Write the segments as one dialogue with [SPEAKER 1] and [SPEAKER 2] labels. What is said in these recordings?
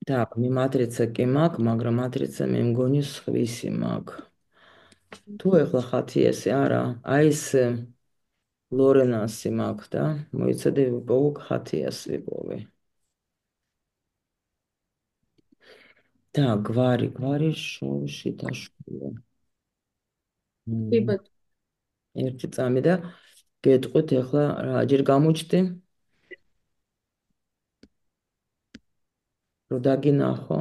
[SPEAKER 1] Так, მე მატრიცა კი მაქვს, მაგრამ მატრიცა მე მგონი სხვისი მაქვს. თუ ეხლა ხათიესი არა, აი ეს ლორენასი მაქვს და მოიცადე ვიპოვო ხათიას ვიპოვე. და გვარი შოვში დაშულა.
[SPEAKER 2] კი
[SPEAKER 1] მმ,
[SPEAKER 2] ბატონო.
[SPEAKER 1] ერთი წამი და გეტყვით ეხლა რაჯერ გამოჩდი, რომ დაგინახო.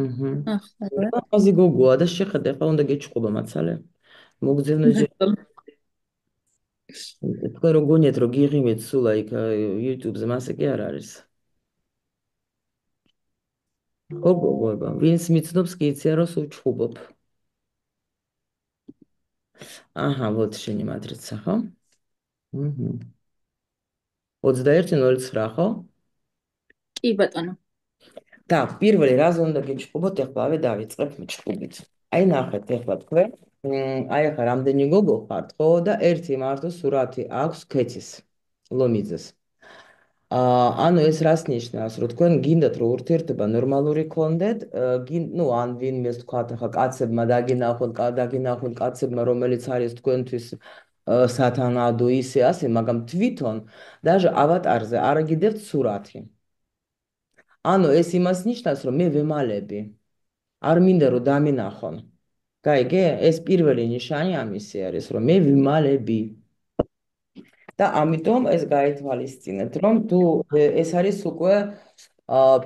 [SPEAKER 1] აჰა.
[SPEAKER 2] ახლა
[SPEAKER 1] ლამაზი გოგოა და შეხედე, ახლა უნდა გეჭყობა მაცალე. მოგძევნე
[SPEAKER 2] ბატონო.
[SPEAKER 1] თქვენ რო გონიათ რომ გიღიმეთ სულ აი YouTube-ზე მასე კი არ არის. ხო გოგოება, ვინც მიცნობს კი იციან რომ სულ ჩხუბობ. აჰა, вот შენი მატრიცა, ხო? აჰა. 21.09, ხო?
[SPEAKER 2] კი ბატონო.
[SPEAKER 1] და პირველი რაზე უნდა გიჩხუბოთ, ეხლავე დავიწყებ ჩხუბით. აი ნახეთ ეხლა თქვენ, აი ახლა რამდენი გოგო ხართ, ხო? და ერთი მარტო სურათი აქვს ქეცის, ლომიძეს. ანუ ეს რას ნიშნავს, რომ თქვენ გინდათ რომ ურთიერთობა ნორმალური გქონდეთ, ნუ ან ვინმეს თქვათ, ახლა კაცებმა დაგინახოთ კაცებმა, რომელიც არის თქვენთვის სათანადო ისე ასე, მაგრამ თვითონ даже ავატარზე არ გიდევთ სურათი. ანუ ეს იმას ნიშნავს, რომ მე ვემალები, არ მინდა რომ დამინახონ. გაიგე? ეს პირველი ნიშანი ამისი არის, რომ მე ვიმალები. და ამიტომ ეს გაითვალისწინეთ, რომ თუ ეს არის უკვე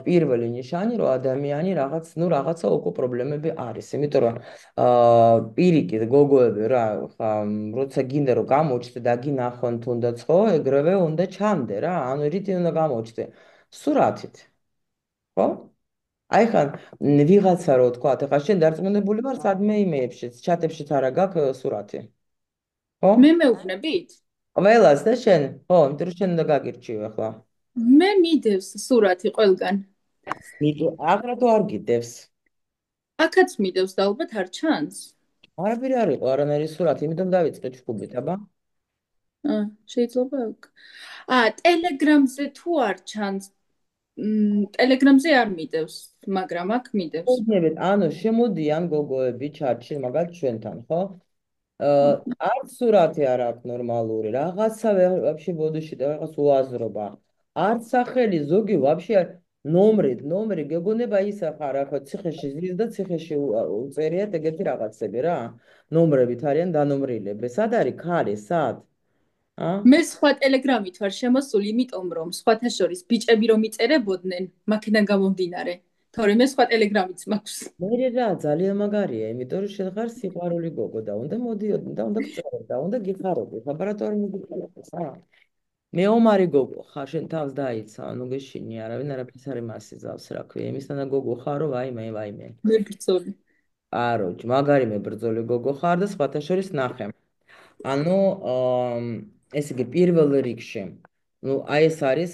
[SPEAKER 1] პირველი ნიშანი, რომ ადამიანი რაღაცა უკვე პრობლემები არის. იმიტომ რომ პირიქით გოგოები რა, ხა, როცა გინდა რომ გამოჩნდე და გინახონ თუნდაც ხო, ეგრევე უნდა ჩამდე რა, ანუ რითი უნდა გამოჩნდე? სურათით, ხო? აი ხან ვიღაცა რო თქვა, ხა შენ დარწმუნებული ვარ სადმე იმეებშიც, ჩატებშიც არა გაქვს სურათი, ხო?
[SPEAKER 2] მე მეუბნებით?
[SPEAKER 1] ყველას და შენ, ხო, იმიტომ რომ შენ უნდა გაგირჩიო ახლა.
[SPEAKER 2] მე მიდევს სურათი ყველგან.
[SPEAKER 1] აღრადო არ გიდევს.
[SPEAKER 2] აქაც მიდევს და ალბათ არ ჩანს.
[SPEAKER 1] არაფერი არ იყო, არანაირი სურათი, იმიტომ დავიწყე ჩხუბით, აბა.
[SPEAKER 2] შეიძლება აქ. ტელეგრამზე თუ არ ჩანს, ტელეგრამზე არ მიდევს, მაგრამ აქ მიდევს.
[SPEAKER 1] მოგნებით, ანუ შემოდიან გოგოები ჩატში, მაგალითად ჩვენთან, ხო? არც სურათი არ აქვს ნორმალური, რაღაცა вообще ბოდიში და რაღაც უაზრობა. არც სახელი ზოგი вообще ნომრი გეგონება ისა ხარ, ახლა ციხეში ზის და ციხეში უწერიათ ეგეთი რაღაცები რა. ნომრებით არიან დანომრილები. სად არის ქალი, სად? ა?
[SPEAKER 2] მე სხვა ტელეგრამით ვარ შემოსული, იმიტომ რომ სხვათა შორის ბიჭები რომ იწერებოდნენ, მაქედან გამომდინარე. თორემ მე სხვა ტელეგრამიც მაქვს.
[SPEAKER 1] მე რა ძალიან მაგარია, იმიტომ რომ შენ ხარ სიყვარული გოგო და უნდა მოდიოდნენ და უნდა გწერო და უნდა გიხარობი. ლაბორატორი მიგიწევს, რა. მე ომარი გოგო ხარ, შენ თავს დაიცა, ანუ გეშინი არავინ არაფერს არ იმასიზავს, რა ქვია, იმისთანა გოგო ხარო, ვაიმე.
[SPEAKER 2] მე ბრძოლი.
[SPEAKER 1] არო, მაგარი მე ბრძოლი გოგო ხარ და სხვათა შორის ნახე. ანუ ესე იგი პირველ რიგში, ну, აი ეს არის,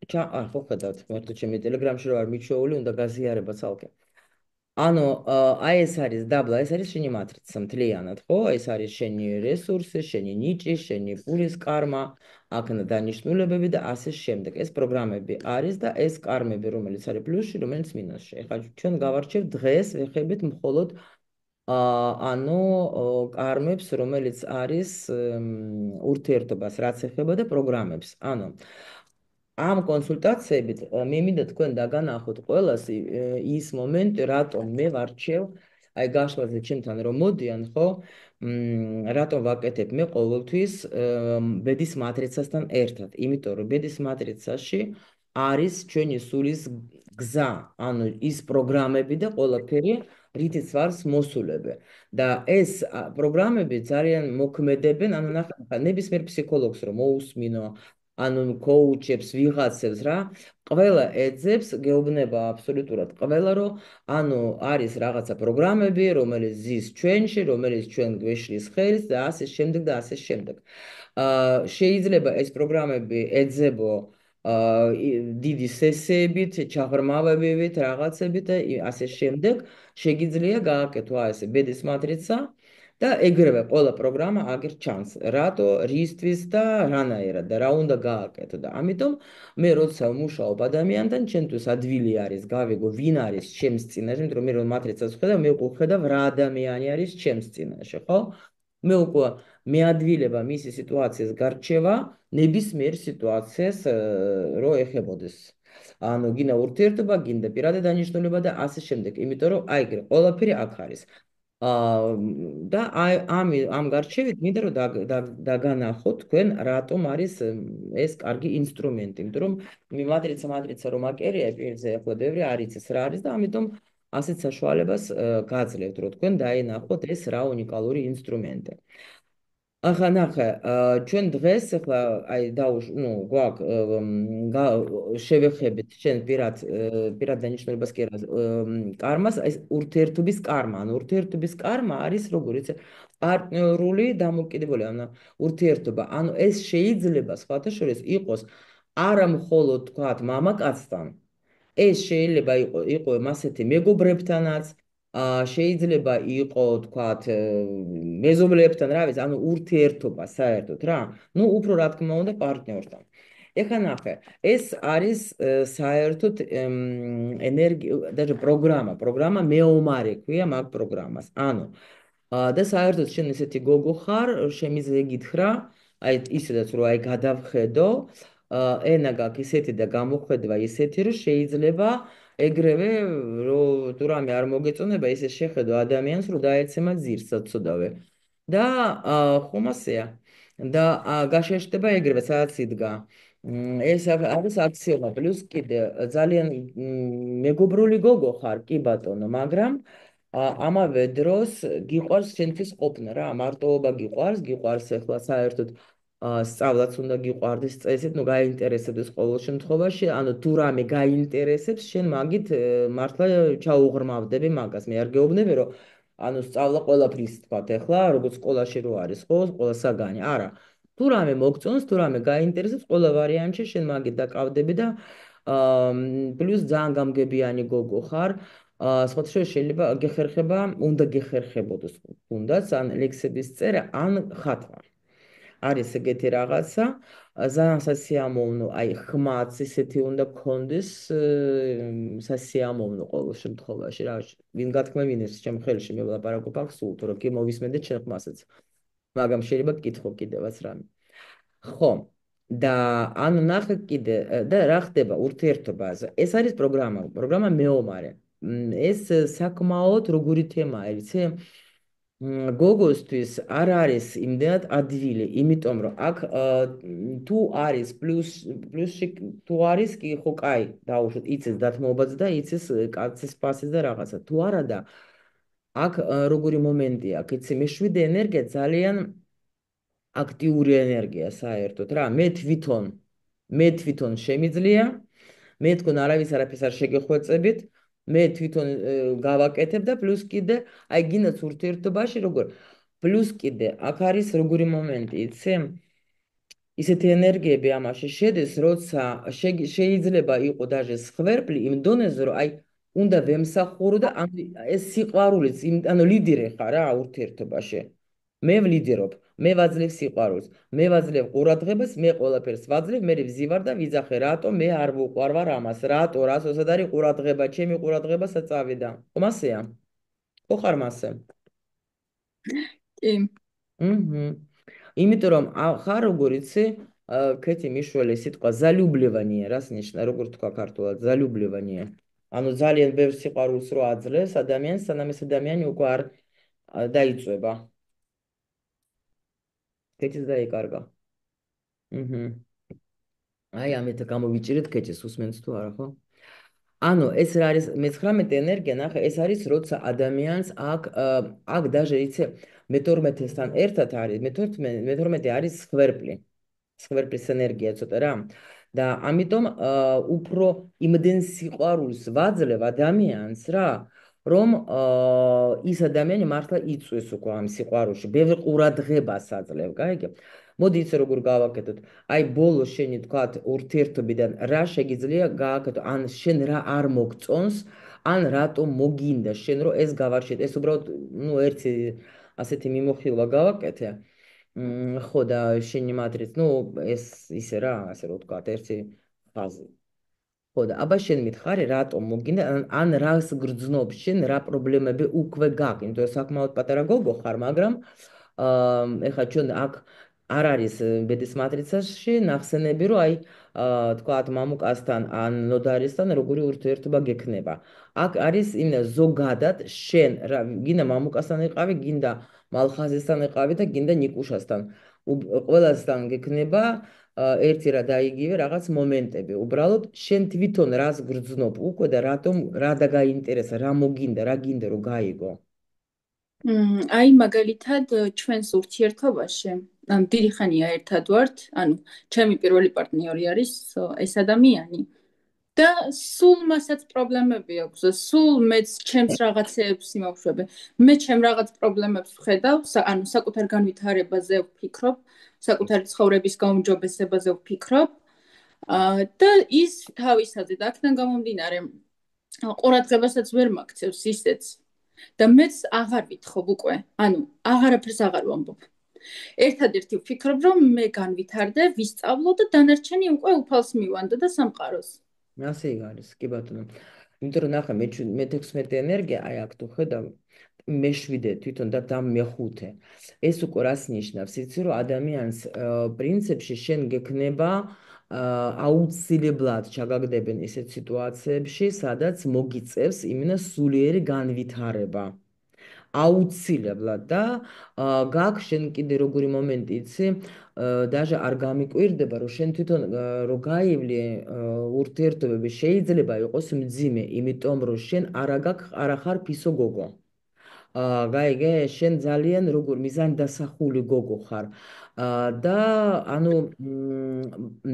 [SPEAKER 1] ხო ხედავთ, მარტო ჩემი ტელეგრამში რო არ მიჩვეული, უნდა გაზიარება ცალკე. ანუ აი ეს არის დაბლა, ეს არის შენი მატრიცა მთლიანად, ხო? ეს არის შენი რესურსი, შენი ნიჭი, შენი პულის კარმა, აქნა დანიშნულებები და ასე შემდეგ. ეს პროგრამები არის და ეს კარმები, რომელიც არის პლუსში, რომელიც მინუსში. ეხლა ჩვენ გავარჩევთ დღეს, ვეხებით მხოლოდ ანუ კარმებს, რომელიც არის ურთიერთობას, რაც ეხება და პროგრამებს. ანუ ამ კონსულტაციებით მე მინდა თქვენ დაგანახოთ ყველას ის მომენტი, რატომ მე ვარჩევ აი გაშვაზე ჩემთან რომ მოდიან, ხო? რატომ ვაკეთებ მე ყოველთვის ბედის მატრიცასთან ერთად? იმიტომ რომ ბედის მატრიცაში არის ჩვენი სულის გზა, ანუ ის პროგრამები და ყველაფერი, რითიც ვარს მოსულები. და ეს პროგრამები ძალიან მოქმედებენ, ანუ ნახე, ნებისმიერ ფსიქოლოგს რომ მოусმინო ანუ კოუჩებს ვიღაცებს რა, ყველა ეძებს გეუბნება აბსოლუტურად ყველა რომ ანუ არის რაღაცა პროგრამები, რომელიც ზის ჩვენში, რომელიც ჩვენ გვეშლის ხელს და ასე შემდეგ და ასე შემდეგ. შეიძლება ეს პროგრამები ეძებო დიდი სესიებით, ჩაღრმავებებით, რაღაცებით და ასე შემდეგ. შეგიძლია გააკეთო ესე ბედის მატრიცა და ეგრევე ყველა პროგრამა აგერ ჩანს, რატო, რისთვის და რანაირად და რა უნდა გააკეთო და ამიტომ მე როცა ვმუშაობ ადამიანთან, ჩემთვის ადვილი არის გავიგო ვინ არის ჩემს წინაშე, იმიტომ რომ მე რომ მატრიცას ვხედავ, მე უკვე ვხედავ რა ადამიანი არის ჩემს წინაშე, ხო? მე უკვე მეადვილება მისი სიტუაციის გარჩევა ნებისმიერ სიტუაციას რო ეხებოდეს. ანუ გინდა ურთიერთობა, გინდა პირადი დანიშნულება და ასე შემდეგ, იმიტომ რომ აი ეგრე ყველაფერი აქ არის. აა და აი ამ გარჩევით მინდა რომ დაგანახოთ თქვენ რატომ არის ეს კარგი ინსტრუმენტი, იმიტომ რომ მე მატრიცა რომ აკერია პირზე ახლა ბევრი არ იცის რა არის და ამიტომ ასეთ საშუალებას გაძლევთ რომ თქვენ დაინახოთ ეს რა უნიკალური ინსტრუმენტი. ახლა ნახე, ჩვენ დღეს ახლა აი შევეხებით ჩვენ პირად დანიშნულებას კი არა, კარმას, ეს ურთიერთობის კარმა. ანუ ურთიერთობის კარმა არის როგორიც პარტნიორული დამოკიდებული, ანუ ურთიერთობა. ანუ ეს შეიძლება სხვათა შორის იყოს არა მხოლოდ თქვათ მამაკაცთან, ეს შეიძლება იყო მასეთი მეგობრებთანაც, შეიძლება იყო თქვათ მეზობლებთან, რა ვიცი, ანუ ურთიერთობა საერთოდ რა. ნუ უფრო რა თქმა უნდა პარტნიორთან. ეხლა ნახე, ეს არის საერთოდ ენერგია და პროგრამა მეომარი ქვია მაგ პროგრამას. ანუ და საერთოდ შენ ესეთი გოგო ხარ, შემიძლია გითხრა, აი ისედაც რომ აი გადავხედო, ენა გაქვს ისეთი და გამოხედვა ისეთი, რომ შეიძლება ეგრევე რომ თუ რამე არ მოგეწონება, ისე შეხედო ადამიანს, რომ დაეცემა ძირს საცოდავე. და ხომ ასეა. და გაშეშტება ეგრევე სადაც იდგა. ეს არის აქსიომა, პლუს კიდე ძალიან მეგობრული გოგო ხარ, კი ბატონო, მაგრამ ამავე დროს გიყვარს შენთვის ყოფნა რა, მარტოობა გიყვარს ახლა საერთოდ სწავლაც უნდა გიყვარდეს წესით, ნუ გაინტერესებდეს ყოველ შემთხვევაში, ანუ თუ რამე გაინტერესებს, შენ მაგით მართლა ჩაუღრმავდები მაგას. მე არ გეუბნები, რომ ანუ სწავლა ყველაფრის თქვათ ახლა, როგორც სკოლაში რო არის, ხო, ყველა საგანი. არა. თუ რამე მოგწონს, თუ რამე გაინტერესებს, ყველა ვარიანტში შენ მაგით დაკავდები და პლუს ძალიან გამგებიანი გოგო ხარ. სხვათა შორის შეიძლება გეხერხება, უნდა გეხერხებოდეს თუნდაც ან ლექსების წერა, ან ხატვა. არის ეგეთი რაღაცა, ძალიან სასიამოვნო, აი ხმაც ისეთი უნდა გქონდეს, სასიამოვნო ყოველ შემთხვევაში რა, ვინ გათქმევინებს ჩემ ხელში მე ვლაპარაკობ აქ სულ, თუ რომ კი მოვისმენდეთ ჩემ ხმასაც. მაგრამ შეიძლება გკითხო კიდევაც რამე. ხო. და ანუ ნახე კიდე და რა ხდება ურთიერთობაზე. ეს არის პროგრამა მეომარე. ეს საკმაოდ როგორი თემაა, იცი? გოგოსთვის არ არის იმდენად ადვილი, იმიტომ რომ აქ თუ არის პლუსში თუ არის კი ხო კაი, დაუშვით, იცის დათმობაც და იცის კაცის ფასი და რაღაცა. თუ არა და აქ როგორი მომენტია, აქ იცი, მეშვიდე ენერგია ძალიან აქტიური ენერგია საერთოდ რა. მე თვითონ შემიძლია, მე თქვენ არავის არაფერს არ შეგეხვეწებით, მე თვითონ გავაკეთებ და პლუს კიდე აი გინდათ ურთიერთობაში როგორ პლუს კიდე აქ არის როგორი მომენტი, იცი? ისეთი ენერგიები ამაში შედის, როცა შეიძლება იყო დაჟე სხვერპლი იმ დონეზე, რომ აი უნდა ვემსახურო და ეს სიყვარულიც, ანუ ლიდერი ხარ რა ურთიერთობაში. მე ვლიდერობ, მე ვაძლევ სიყვარულს, მე ვაძლევ ყურადღებას, მე ყველაფერს ვაძლევ, მე ვზივარ და ვიძახე, რატო მე არ ვუყვარვარ ამას, რატო, რასოც არის ყურადღება, ჩემი ყურადღება საწავიდა. ხომ ასეა? ხო ხარ მასე?
[SPEAKER 2] კი.
[SPEAKER 1] Mhm. იმიტომ რომ ხარ როგორ იცი, ქეთი მიშველი სიტყვა ზალიუბლევანია, რას ნიშნა, როგორ თქვა ქართულად, ზალიუბლევანია. ანუ ძალიან ბევრ სიყვარულს რო აძლევს ადამიანს, სანამ ეს ადამიანი უკვე არ დაიწვება. ქეთის დაიკარგა. Mhm. აი ამით გამოვიჭირეთ ქეჩის, უსმენთ თუ არა, ხო? ანუ ეს რა არის მე-19 ენერგია, ნახე, ეს არის როცა ადამიანს აქ დაჟე იცი მე-12-თან ერთად არის, მე-12 არის სხვერპლის ენერგია ცოტა რა. და ამიტომ უფრო იმდენ სიყვარულს ვაძლევ ადამიანს რა, რომ ის ადამიანი მართლა იწვევს უკვე ამ სიყვარულში, ბევრ ყურადღებას აძლევ, გაიგე? მოდი იცი როგორ გავაკეთოთ. აი ბოლო შენი თქვათ ურთიერთობიდან რა შეგიძლია გააკეთო, ან შენ რა არ მოგწონს, ან რატომ მოგინდა შენ რომ ეს გავარშეთ, ეს უბრალოდ ნუ ერთი ასეთი მიმოხილვა გავაკეთე. ხო და შენი მატრიც, ნუ ეს ისე რა, ასე რომ ვთქვა, ერთი ფაზი. ხო და აბა შენ მითხარი რატომ მოგინდა ან რას გრძნობს შენ რა პრობლემები უკვე გაქვს იმიტომ რომ საკმაოდ პატარა გოგო ხარ მაგრამ ეხლა ჩვენ აქ არ არის ბედის მატრიცაში ნახსენები რომ აი თქვათ მამუკასთან ან ნოდარისთან როგორი ურთიერთობა გექნება აქ არის იმენა ზოგადად შენ რა გინდა მამუკასთან იყავი გინდა მალხაზესთან იყავი და გინდა ნიკუშასთან ყველასთან გექნება ერთი რა დაიგივე რაღაც მომენტები. უბრალოდ შენ თვითონ რას გრძნობ უკვე და რატომ რა დაგაინტერესა, რა მოგინდა, რა გინდა რომ გაიგო.
[SPEAKER 2] აი მაგალითად ჩვენს ურთიერთობაში დიდი ხანია ერთად ვართ, ანუ ჩემი პირველი პარტნიორი არის ეს ადამიანი და სულ მასაც პრობლემები აქვს და სულ მეც ჩემს რაღაცეებს იმავშვები. მე ჩემ რაღაც პრობლემებს ვხედავ, ანუ საკუთარ განვითარებაზე ვფიქრობ, საკუთარი ცხოვრების გაუმჯობესებაზე ვფიქრობ და ის თავისაზე და აქედან გამომდინარე ყურადღებასაც ვერ მაქცევს ისეც და მეც აღარ ვითხოვ უკვე, ანუ აღარაფერს აღარ ვამბობ. ერთადერთი ვფიქრობ, რომ მე განვითარდე, ვისწავლო და დანარჩენი უკვე უფალს მივანდო და სამყაროს.
[SPEAKER 1] ასე არის, კი ბატონო. იმიტომ რომ ნახე, მე 16 ენერგია, აი აქ თუ ხედავ, მე 7 თვითონ და მე 5. ეს უკვე რას ნიშნავს? იცი რომ ადამიანს პრინციპში შენ გექნება აუცილებლად ჩაგაგდებენ ისეთ სიტუაციებში, სადაც მოგიწევს იმენა სულიერი განვითარება. აუცილებლად და გაქვს შენ კიდე როგორი მომენტი იცი დაჟე არ გამიკვირდება რომ შენ თვითონ რო გაივლი ურთიერთობები შეიძლება იყოს მძიმე იმიტომ რომ შენ არ ახარ ფისო გოგო გაიგე შენ ძალიან როგორ მიზანდასახული გოგო ხარ და ანუ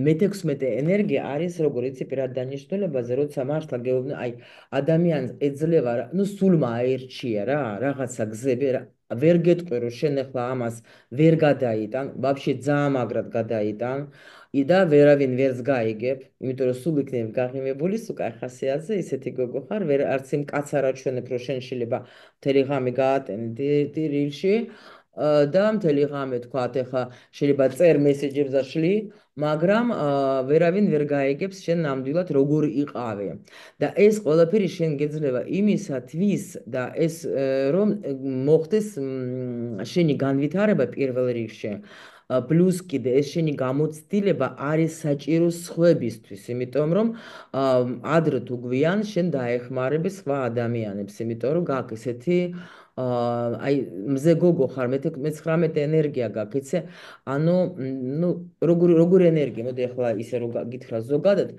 [SPEAKER 1] მე-16 ენერგია არის როგორ იცი პირად დანიშნულებაზე როცა მართლა გეუბნე აი ადამიანს ეძლევა ნუ სულმა აერჩია რა რაღაცა გზები ვერ გეტყვი რომ შენ ახლა ამას ვერ გადაიტან ვაფშე ძალიან მაგრად გადაიტან და ვერავინ ვერს გაიგებ იმიტომ რომ სულ იქნებ გაღიმებული სუკა ხასიათზე ისეთი გოგო ხარ ვერ არც იმ კაც არ აჩვენებ რომ შენ შეიძლება მთელი ღამე გაატენი დირილში და მთელი ღამე თქვათ ეხა შეიძლება წერ მესეჯებს და შლი მაგრამ ვერავინ ვერ გაიგებს შენ ნამდვილად როგორ იყავი და ეს ყველაფერი შენ გეძლევა იმისათვის და ეს რომ მოხდეს შენი განვითარება პირველ რიგში პლუს კიდე ეს შენი გამოცდილება არის საჭირო სხვებისთვის იმიტომ რომ ადრე თუ გვიან შენ დაეხმარები სხვა ადამიანებს იმიტომ რომ გაქვს ესეთი აი მზე გოგო ხარ მე-19 ენერგია გაქვს იცი ანუ ნუ როგორი ენერგია მოდი ახლა ისე რომ გითხრა ზოგადად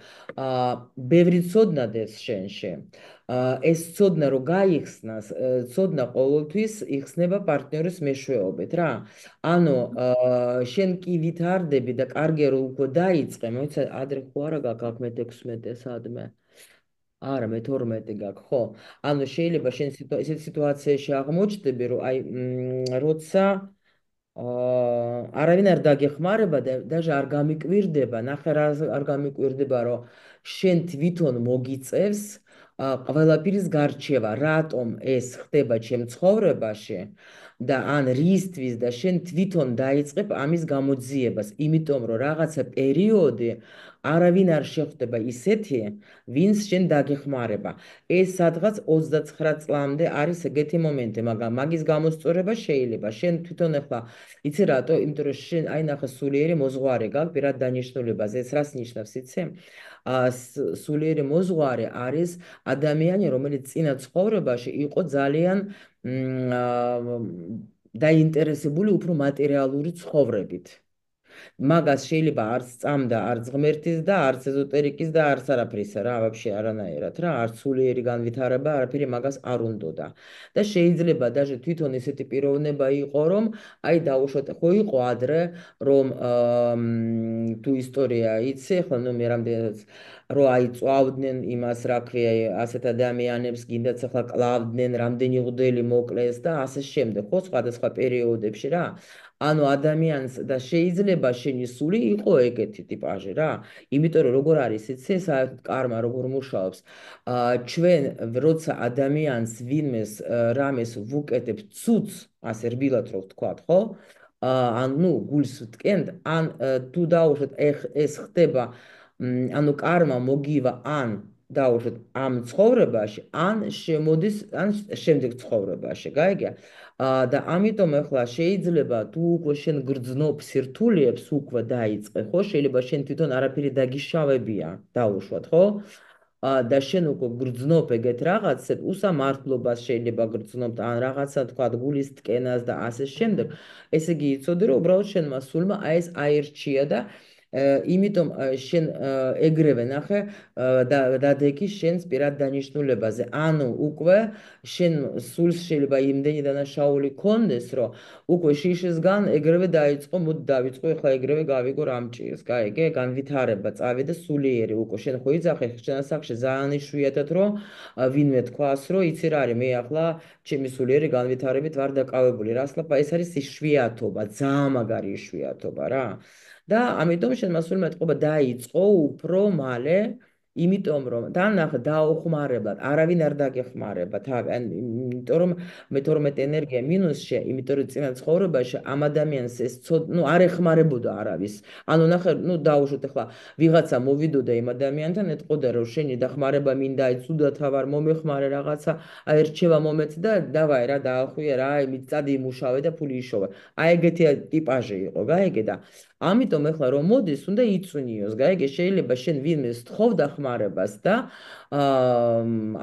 [SPEAKER 1] ბევრი ცოდნა დეს შენში ეს ცოდნა რომ გაიხსნას ცოდნა ყოველთვის იხსნება პარტნიორის მეშვეობით რა ანუ შენ კი ვითარდები და კარგია რომ უკვე დაიწყე მოიცა ადრე ხო არა გაქვს მე-16 სადმე არა მე-12 გაქვს ხო ანუ შეიძლება შენ ისეთ სიტუაციაში აღმოჩნდები რომ აი როცა არავინ არ დაგეხმარება და даже არ გამიკვირდება ნახე რა არ გამიკვირდება რომ შენ თვითონ მოგიწევს ყველაფრის გარჩევა რატომ ეს ხდება ჩემ ცხოვრებაში და ან რისთვის და შენ თვითონ დაიწყებ ამის გამოძიებას იმიტომ რომ რაღაცა პერიოდი არავინ არ შეხვდება ისეთი ვინც შენ დაგეხმარება ეს სადღაც 29 წლამდე არის ეგეთი მომენტი მაგრამ მაგის გამოსწორება შეიძლება შენ თვითონ ახლა იცი რატო იმიტომ რომ შენ აი ნახე სულიერი მოძღვარი გაქვს პირად დანიშნულებაზე ეს რას ნიშნავს იცი სულიერი მოძღვარი არის ადამიანი რომელიც წინა ცხოვრებაში იყო ძალიან დაინტერესებული უფრო მატერიალური ცხოვრებით მაგას შეიძლება არც წამდა, არც ღმერთის და არც ეზოტერიკის და არც არაფრისა რა, ვაფშე არანაირად რა, არც სულიერი განვითარება, არაფერი მაგას არ უნდოდა. და შეიძლება даже თვითონ ესეთი პიროვნება იყო, რომ აი დაუშვათ, ხო იყო ადრე, რომ თუ ისტორია იცი, ხო ნუ მე რამდენიც რო აი წვავდნენ იმას, რა ქვია, ასეთ ადამიანებს, გინდაც ახლა კლავდნენ, რამდენი ღვთელი მოკლეს და ასე შემდეგ, ხო, სხვადასხვა პერიოდებში რა. ანუ ადამიანს და შეიძლება შენი სული იყო ეგეთი ტიპაჟი რა. იმიტომ რომ როგორ არის იცი, საერთოდ კარმა როგორ მუშაობს. ჩვენ როცა ადამიანს ვინმეს რამეს ვუკეთებ ცუც, ასე რბილად რო ვთქვათ, ხო? ან ნუ გულს ვტკენთ, ან თუ დაუშვათ ეს ხდება, ანუ კარმა მოგივა ან დაუშვათ ამ ცხოვრებაში, ან შემოდის ან შემდეგ ცხოვრებაში, გაიგე? და ამიტომ ახლა შეიძლება თუ უკვე შენ გრძნობ სირთულეებს უკვე დაიწყე, ხო? შეიძლება შენ თვითონ არაფერი დაგიშავებია, დაუშვათ, ხო? და შენ უკვე გრძნობ ეგეთ რაღაცებს, უსამართლობას შეიძლება გრძნობ ან რაღაცა თქვა გულის ტკენას და ასე შემდეგ. ესე იგი იცოდი რომ უბრალოდ შენმა სულმა აი ეს აირჩია და იმიტომ შენ ეგრევე ნახე დადეგი შენს პირად დანიშნულებაზე. ანუ უკვე შენ სულს შეიძლება იმდენი დანაშაული კონდეს, რომ უკვე შიშისგან ეგრევე დაიწყო, მოდი დავიწყო, ეხლა ეგრევე გავიგო რამჭიეს, გაიგე, განვითარება წავიდა სულიერი, უკვე შენ ხო იძახე შენასახში ძალიან იშვიათად, რომ ვინმე თქვას, რომ იცი რა არის, მე ახლა ჩემი სულიერი განვითარებით ვარ დაკავებული, რა სლაპა ეს არის იშვიათობა, ძალიან მაგარი იშვიათობა რა. და ამიტომ შენმა სულმა ეთყობა დაიწყო უფრო მალე, იმიტომ რომ დანახ დაუხმარებლად, არავინ არ დაგეხმარება თავი, იმიტომ რომ მე-12 ენერგია მინუსში, იმიტომ რომ წინა ცხოვრებაში ამ ადამიანს ეს ნუ არ ეხმარებოდა არავის. ანუ ნახე, ნუ დაუშვოთ ახლა ვიღაცა მოვიდოდა იმ ადამიანთან, ეთყოდა რომ შენი დახმარება მინდა, აი ცუდათა ვარ, მომეხმარე რაღაცა, აი რჩევა მომეც და დავაი რა დაახვია რა, აი მიწადი იმუშავე და ფული იშოვე. აი ეგეთი ტიპაჟი იყო, გაიგე და ამიტომ ახლა რომ მოდის, უნდა იცვენიოს, გაიგე, შეიძლება შენ ვინმეს თხოვ დახმარებას და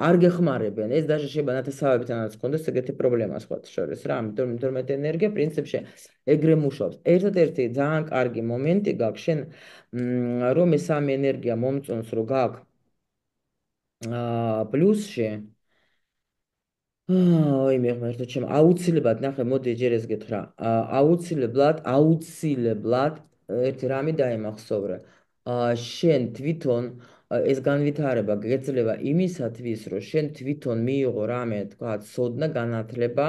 [SPEAKER 1] არ გეხმარებენ. ეს даже შეიძლება ნათესავებითანაც ქონდეს ეგეთი პრობლემა სხვათა შორის რა. ამიტომ 12 ენერგია პრინციპში ეგრე მუშაობს. ერთადერთი ძალიან კარგი მომენტი გაქვს შენ რომ ეს ამ ენერგია მომწონს რომ გაქვს პლუსში ой, მეგობრებო, ჩემ აუცილებლად ნახე, მოდი ჯერ ეს გითხრა. აუცილებლად ერთი რამე დაემახსოვრე. შენ თვითონ ეს განვითარება გეძლევა იმისათვის, რომ შენ თვითონ მიიღო რამე, თქვა, სოდნა განათლება,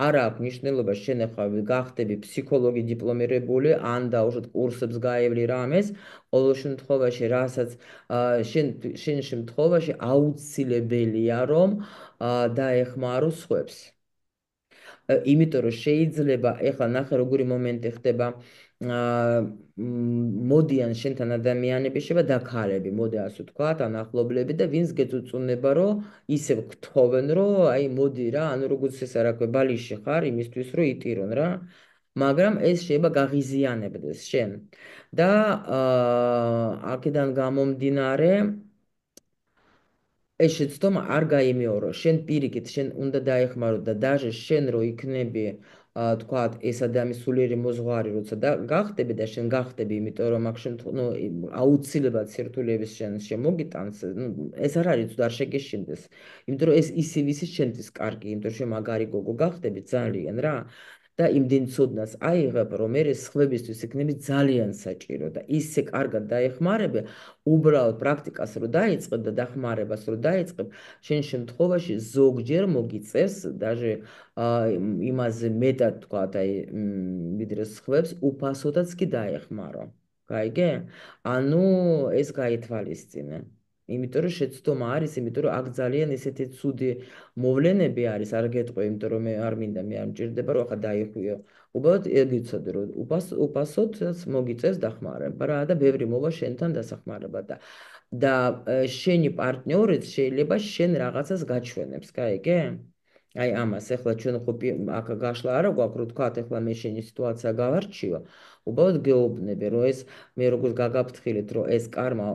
[SPEAKER 1] არ აქვს მნიშვნელობა შენ ახლა გახდები ფსიქოლოგი დიპლომირებული, ან დაუშვათ კურსებს გაევლი რამეს, ყოველ შემთხვევაში, რასაც შენ შემთხვევაში აუცილებელია, რომ დაეხმარო სხვებს. იმიტომ რომ შეიძლება ეხლა ნახე როგორი მომენტი ხდება მოდიან შენთან ადამიანები შეიძლება დაქალები მოდი ასე ვთქვათ ან ახლობლები და ვინც გეწუწუნება რომ ისევ გთხოვენ რომ აი მოდი რა ანუ როგორც ეს რა ქვია ბალიში ხარ იმისთვის რომ იტირონ რა მაგრამ ეს შეიძლება გაღიზიანებდეს შენ და აქედან გამომდინარე ეს შეცდომა არ გაიმეორო. შენ პირიქით, შენ უნდა დაეხმარო და დაჟე შენ რო იქნები, თქვათ, ეს ადამიანის სულიერი მოძღვარი, როცა და გახდები და შენ გახდები, იმიტომ რომ აქ შენ ნუ აუცილებლად სირთულეების შენ შემოგიტანს, ნუ ეს არ არის თუ არ შეგეშინდეს. იმიტომ რომ ეს ისევ ისე შენთვის კარგი, იმიტომ რომ შენ მაგარი გოგო გახდები ძალიან რა. და იმდენ ცოდნას აიღებ, რომ მე სხვებისთვის იქნები ძალიან საჭირო და ისე კარგად დაეხმარები, უბრალოდ პრაქტიკას რო დაიწყებ და დახმარებას რო დაიწყებ, შენ შემთხვევაში ზოგჯერ მოგიწევს даже იმაზე მეტად თქვა აი ვიდრე სხვებს უფასოდაც კი დაეხმარო. გაიგე? ანუ ეს გაითვალისწინე. იმიტომ რომ შეცდომა არის, იმიტომ რომ აქ ძალიან ისეთი ცუდი მოვლენები არის, არ გეტყვი, იმიტომ რომ მე არ მინდა, მე არ მჭირდება რომ ახლა დაიხვიო. უბრალოდ ეგიცოდე რომ უფასოდაც მოგიწევს დახმარება რა და ბევრი მოვა შენთან დასახმარება და შენი პარტნიორიც შეიძლება შენ რაღაცას გაჩვენებს, გაიგე? აი ამას ეხლა ჩვენ ხო აქ გაშლა არა გვაქვს რომ თქვათ ეხლა მე შენი სიტუაცია გავარჩიო უბრალოდ გეუბნები რომ ეს მე როგორც გაგაფრთხილეთ რომ ეს კარმა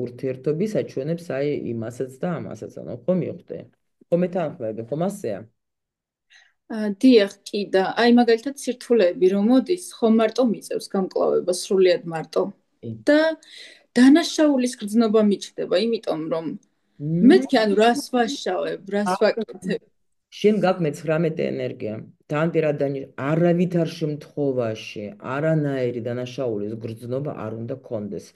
[SPEAKER 1] ურთიერთობის აჩვენებს აი იმასაც და ამასაც ანუ ხო მივხვდი ხო მეთანხმები ხომ ასეა
[SPEAKER 2] დიახ, კი და აი მაგალითად სირთულეები რომ მოდის, ხომ მარტო მიწევს გამკლავებას სრულიად მარტო. და დანაშაულის გრძნობა მიჩნდება, იმიტომ რომ მეთქი ანუ რას ვაშავებ, რას ვაკეთებ.
[SPEAKER 1] შენ გაქვს მე-19 ენერგია. თან პირად არავითარ შემთხვევაში არანაირი დანაშაულის გრძნობა არ უნდა კონდეს.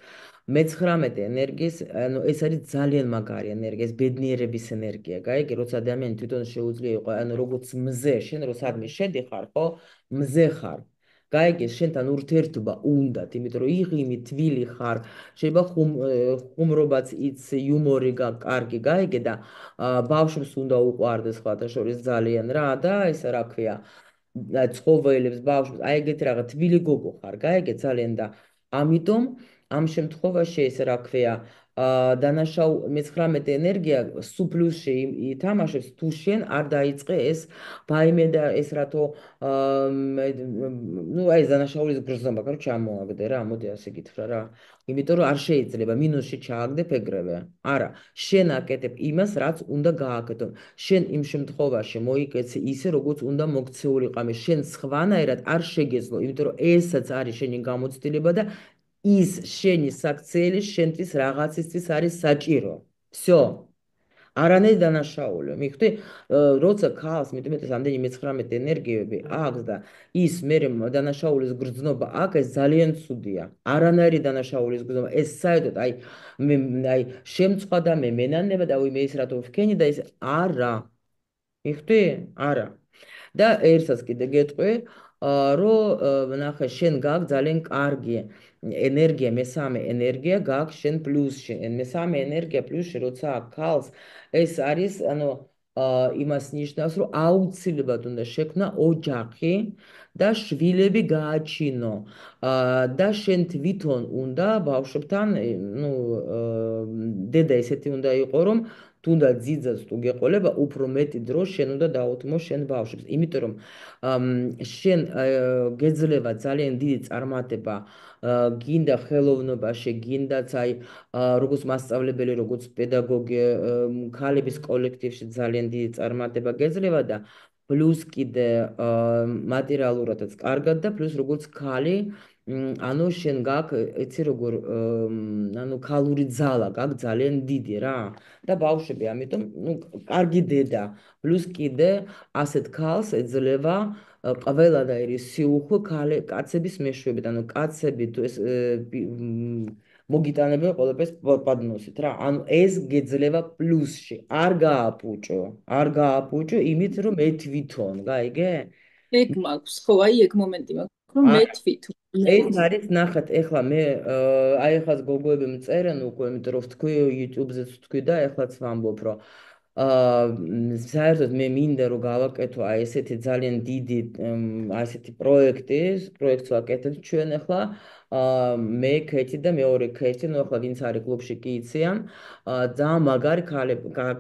[SPEAKER 1] მე-19 ენერგიის, ანუ ეს არის ძალიან მაგარი ენერგია, ეს ბედნიერების ენერგია, გაიგე, როცა ადამიანი თვითონ შეუძლია იყო, ანუ როგორც მზე, შენ რო სადმე შედიხარ, ხო? მზე ხარ. გაიგე, შენთან ურთიერთობა უნდათ, იმიტომ რომ იღიმი, თვილი ხარ, შეიძლება ხუმრობაც იცი, იუმორი კარგი, გაიგე და ბავშვს უნდა უყვარდეს სხვათა შორის ძალიან რა და ეს რა ქვია, ცხოველებს, ბავშვებს, აი ეგეთი რაღაც თბილი გოგო ხარ, გაიგე ძალიან და ამიტომ ამ შემთხვევაში ეს რა ქვია, დანაშაულ 19 ენერგია სულ პლუსში ითამაშებს თუ შენ არ დაიწყე ეს ბაიმე და ეს რათო ნუ აი ეს დანაშაულის გრძნობა, короче, ამოაგდე რა, მოდი ასე გითხრა რა. იმიტომ რომ არ შეიძლება მინუსში ჩააგდებ ეგრევე. არა, შენ აკეთებ იმას, რაც უნდა გააკეთო. შენ იმ შემთხვევაში მოიკეცი ისე, როგორც უნდა მოქცეულიყავი. შენ სხვანაირად არ შეგეძლო, იმიტომ რომ ესაც არის შენი გამოცდილება და ის შენი საქციელი შენთვის რაღაცისთვის არის საჭირო. всё. არანაირი დანაშაული. მიხვდი, როცა ქალს მეტი ამდენი 19 ენერგიები აქვს და ის მე დანაშაულის გრძნობა აქვს, ეს ძალიან ცუდია. არანაირი დანაშაულის გრძნობა, ეს საერთოდ აი შემწყვა და მე მენანება და მე ის რატო ვქენი და ის არა. მიხვდი? არა. და ერთსაც კიდე გეტყვი, რომ ნახე, შენ გაქვს ძალიან კარგი ენერგია, მესამე ენერგია გაქვს შენ პლუსში. მესამე ენერგია პლუსში, როცა აქვს ქალს, ეს არის, ანუ იმას ნიშნავს, რომ აუცილებლად უნდა შექმნა ოჯახი და შვილები გააჩინო. და შენ თვითონ უნდა ბავშვებთან, ნუ დედა ესეთი უნდა იყო, რომ თუნდაც ძიძას თუ გეყოლება, უფრო მეტი დრო შენ უნდა დაუთმო შენ ბავშვებს. იმიტომ რომ შენ გეძლევა ძალიან დიდი წარმატება, გინდა ხელოვნობაში, გინდაც აი როგორც მასწავლებელი, როგორც პედაგოგი, ქალების კოლექტივში ძალიან დიდი წარმატება გეძლევა და პლუს კიდე მატერიალურადაც კარგად და პლუს როგორც ქალი, ანუ შენ გაქვს, იცი როგორ, ანუ ქალური ძალა გაქვს ძალიან დიდი რა. და ბავშვები, ამიტომ, ნუ, კარგი დედა, პლუს კიდე ასეთ ქალს ეძლევა ყველანაირი სიუხვე კაცების მეშვეობით, ანუ კაცები თუ ეს მოგიტანებენ ყველაფერს პადნოსით რა. ანუ ეს გეძლევა პლუსში. არ გააპუჭო იმით, რომ მე თვითონ, გაიგე?
[SPEAKER 2] ეგ მაქვს, ხო, აი ეგ მომენტი მაქვს, რომ მე თვითონ
[SPEAKER 1] ეს არის, ნახეთ, ეხლა მე აი ეხლა გოგოები მწერენ უკვე, იმიტომ რომ ვთქვი YouTube-ზეც ვთქვი და ეხლაც ვამბობ, რომ საერთოდ მე მინდა რომ გავაკეთო აი ესეთი ძალიან დიდი აი ესეთი პროექტს ვაკეთებ ჩვენ ეხლა მე ქეთი და მეორე ქეთი, ნუ ეხლა ვინც არის კლუბში კი იციან, ძალიან მაგარი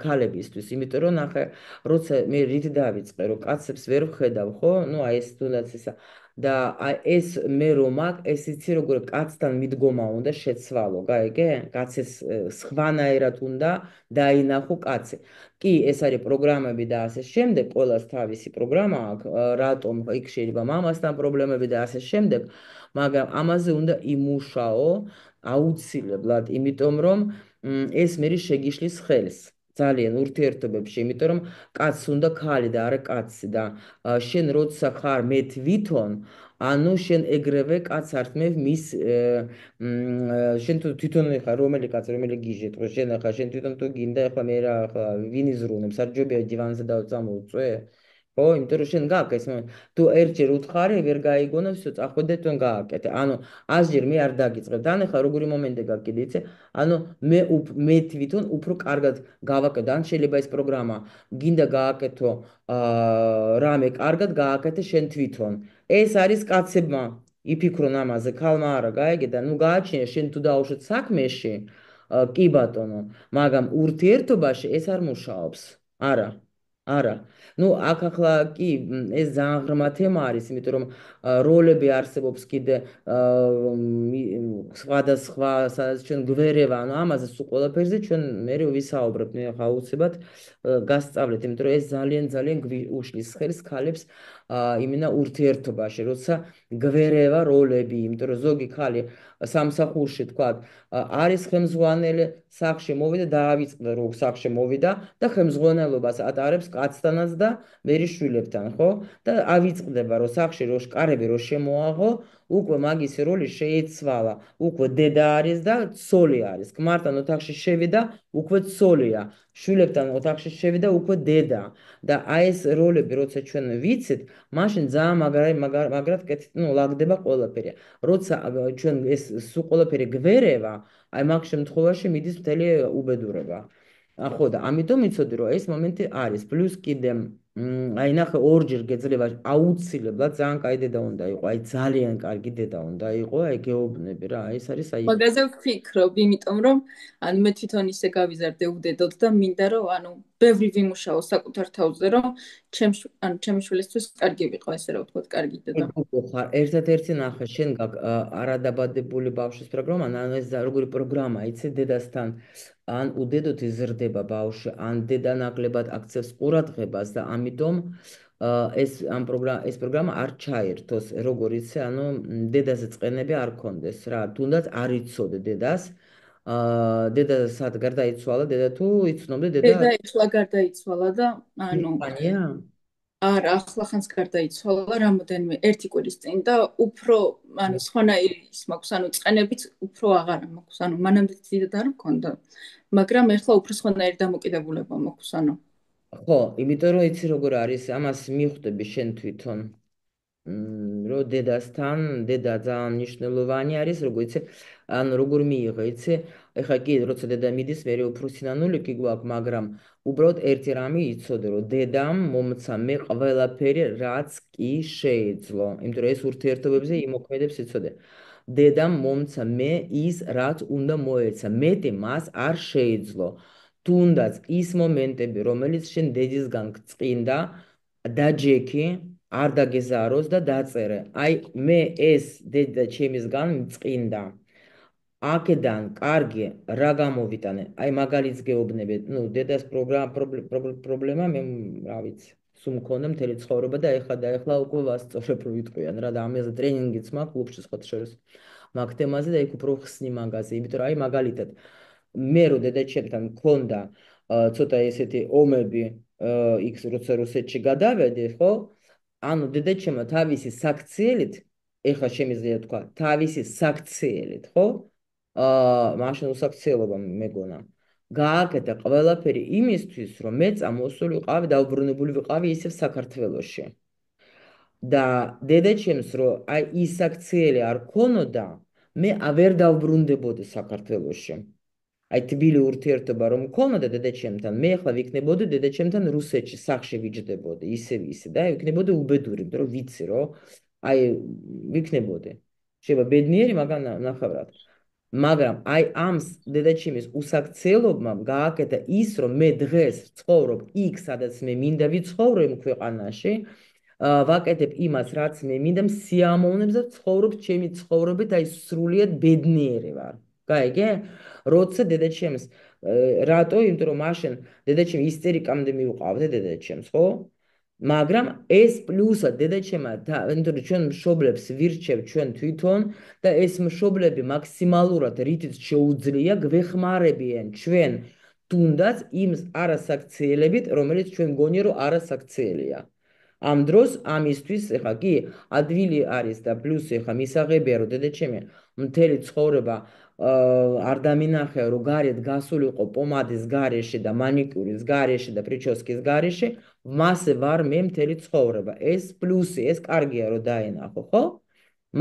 [SPEAKER 1] ქალებისთვის, იმიტომ რომ ნახე, როცა მე რით დავიწყე, რომ კაცებს ვერ ვხედავ, ხო? ნუ აი ეს თუნდაც ისა და აი ეს მე რომ აქ ეს იცი როგორ კაცთან მიდგომა უნდა შეცვალო, გაიგე? კაცის სხვანაირად უნდა დაინახო კაცი. კი, ეს არის პროგრამები და ასე შემდეგ, ყველას თავისი პროგრამა აქვს, რატომ იქ შეიძლება მამასთან პრობლემები და ასე შემდეგ, მაგრამ ამაზე უნდა იმუშაო აუცილებლად, იმიტომ რომ ეს მე შეგიშლის ხელს. ძალიან ურთიერთობებში, იმიტომ რომ კაცს უნდა ქალი და არა კაცი და შენ როცა ხარ მე თვითონ, ანუ შენ ეგრევე კაც ართმევ მის შენ თვითონ ხარ რომელი კაც რომელი გიჟე თქო შენ ხარ შენ თვითონ თუ გინდა ახლა მე რა ახლა ვინ იზრუნებს არ ჯობია დივანზე დავწამოვწვე ხო იმიტომ რომ შენ გააკეთე ეს თუ ერთჯერ უთხარი ვერ გაიგონა всё წახვიდე თვითონ გააკეთე ანუ 100 ჯერ მე არ დაგიწყებ და ახლა როგორი მომენტი გაქვს კიდე იცი ანუ მე თვითონ უფრო კარგად გავაკეთე ან შეიძლება ეს პროგრამა გინდა გააკეთო რამე კარგად გააკეთე შენ თვითონ ეს არის კაცებმა იფიქრონ ამაზე, ქალმა არა, გაიგე და ნუ გააჩინე შენ თუ დაუშვეთ საქმეში, კი ბატონო, მაგრამ ურთიერთობაში ეს არ მუშაობს. არა. არა. ნუ აქ ახლა კი ეს ძალიან ღრმა თემა არის, იმიტომ რომ როლები არსებობს კიდე სხვადასხვა, სადაც ჩვენ გვერევა, ანუ ამაზე სულ ყველაფერზე ჩვენ მე ვისაუბრებთ, მე ახლა აუცილებლად გასწავლეთ, იმიტომ რომ ეს ძალიან ძალიან უშლის ხელს ქალებს იმენა ურთიერთობაში, როცა გვერევა როლები, იმიტომ რომ ზოგი ქალი სამსახურში თქვა არის ხელმძღვანელი, სახში მოვიდა და დაავიწყდა რომ სახში მოვიდა და ხელმძღვანელობას ატარებს კაცთანაც და მერი შვილებთან, ხო? და ავიწყდება რომ სახში რო შკარები რო შემოაღო, უკვე მაგის როლი შეიცვალა. უკვე დედა არის და ცოლი არის. ქმართან ოთახში შევიდა, უკვე ცოლია. შვილებთან ოთახში შევიდა, უკვე დედა. და აი ეს როლები, როცა ჩვენ ვიცით, მაშინ ძალიან მაგრად ნუ ლაგდება ყველაფერი. როცა ჩვენ ეს სულ ყველაფერი გვერევა, აი მაგ შემთხვევაში მიდის მთელი უბედურება. ხო და ამიტომ იცოდი რომ ეს მომენტი არის. პლუს კიდე აი ნახე ორჯერ გეძლება აუცილებლად ძალიან კაი დედა უნდა იყო. აი ძალიან კარგი დედა უნდა იყო. აი გეუბნები რა. ეს არის აი
[SPEAKER 2] მაგაზე ვფიქრობ, იმიტომ რომ ანუ მე თვითონ ისე გავიზარდე უდედოდ და მინდა რომ ანუ ბევრი ვიმუშაო საკუთარ თავზე, რომ ჩემი შვილისთვის კარგი ვიყო, ესე რა ვთქვათ, კარგი დედა.
[SPEAKER 1] გოგო ხარ, ერთადერთი ნახე, შენ არადაბადებული ბავშვის პროგრამა, ან ეს როგორი პროგრამა, იცი, დედასთან ან უდედოდ იზრდება ბავშვი, ან დედა ნაკლებად აქცევს ყურადღებას და ამიტომ ეს პროგრამა არ ჩაერთოს, როგორ იცი, ანუ დედაზე წყენები არ კონდეს რა, თუნდაც არ იცოდე დედას. დედა სად გარდაიცვალა, დედა თუ იცნობდი დედა
[SPEAKER 2] დედა ეხლა გარდაიცვალა და ანუ
[SPEAKER 1] მიხანია?
[SPEAKER 2] არა, ახლახანს გარდაიცვალა რამოდენიმე ერთი კვირის წინ და უფრო ანუ სხვანაირი ის მაქვს, ანუ წყენებიც უფრო აღარა მაქვს, ანუ მანამდე დიდად არ მქონდა, მაგრამ ეხლა უფრო სხვანაირი დამოკიდებულება მაქვს, ანუ
[SPEAKER 1] ხო, იმიტომ რომ იცი როგორ არის, ამას მიხვდები შენ თვითონ. რომ დედასთან, დედა ძალიან მნიშვნელოვანი არის, როგორ იცი, ან როგორ მიიღე, იცი? ეხლა კი, როცა დედა მიდის, მე უფრო სინანული კი გვაქვს, მაგრამ უბრალოდ ერთი რამე იცოდე, რომ დედამ მომცა მე ყველაფერი, რაც კი შეეძლო. იმიტომ რომ ეს ურთიერთობებზე იმოქმედებს იცოდე. დედამ მომცა მე ის, რაც უნდა მოეცა. მეტი მას არ შეეძლო. თუნდაც ის მომენტები, რომელიც შენ დედისგან გწყინდა, დაჯექი, არ დაგეზაროს და დაწერე. აი, მე ეს დედა ჩემისგან მწყინდა. აქედან კარგი რა გამოვიტანე? აი, მაგალითს გეუბნები. ნუ, დედას პრობლემა, მე რა ვიცი. სულ მქონდა მთელი ცხოვრება და ეხლა უკვე ვასწორებ რო ვიტყვიან რა და ამაზე ტრენინგიც მაქვს კლუბში სხვა შორის. მაგ თემაზე და იქ უფრო ხსნი მაგაზე, იმიტომ რომ აი მაგალითად მე რო დედაჩემთან მქონდა ცოტა ესეთი ომები იქ როცა რუსეთში გადავედი, ხო? ანუ დედაჩემმა თავისი საქციელით, ეხლა შემიძლია თქვა, თავისი საქციელით, ხო? მაშინ უსაქციელობა მეგონა. გააკეთა ყველაფერი იმისთვის, რომ მე წამოსული ვიყავი, დაუბრუნებული ვიყავი ისევ საქართველოში. და დედაჩემს რომ აი ის საქციელი არ ქონოდა, მე ვერ დავბრუნდებოდი საქართველოში. აი თბილი ურთიერთობა რომ მქონოდა დედაჩემთან, მე ახლა ვიქნებოდი დედაჩემთან რუსეთში სახში ვიჯდებოდი, ისე და ვიქნებოდი უბედური, იმიტომ რომ ვიცი რომ აი ვიქნებოდი. შეიძლება ბედნიერი, მაგრამ ნახევრად. მაგრამ აი ამ დედაჩემის უსაქციელობამ გააკეთა ის, რომ მე დღეს ცხოვრობ იქ, სადაც მე მინდა ვიცხოვრო იმ ქვეყანაში, ვაკეთებ იმას, რაც მე მინდა, სიამოვნებს და ცხოვრობ ჩემი ცხოვრობით, აი სრულიად ბედნიერი ვარ. გაიგე? როცა დედაჩემს რატო? იმიტომ რომ მაშინ დედაჩემ ისტერიკამდე მივყავდა დედაჩემს, ხო? მაგრამ ეს პლუსად დედაჩემა და იმიტომ რომ ჩვენ მშობლებს ვირჩევ ჩვენ თვითონ და ეს მშობლები მაქსიმალურად რითიც შეუძლია გვეხმარებიან ჩვენ თუნდაც იმ არასაქციელებით, რომელიც ჩვენ გონია რომ არასაქციელია. ამ დროს ამისთვის ეხა კი ადვილი არის და პლუს ეხა მისაღებია რომ დედაჩემი მთელი ცხოვრება არ დამინახია რომ გარეთ გასულიყო პომადის გარეშე და მანიკურის გარეშე და პრიჩოსკის გარეშე მასე ვარ მე მთელი ცხოვრება ეს პლუსი ეს კარგია რომ დაენახო ხო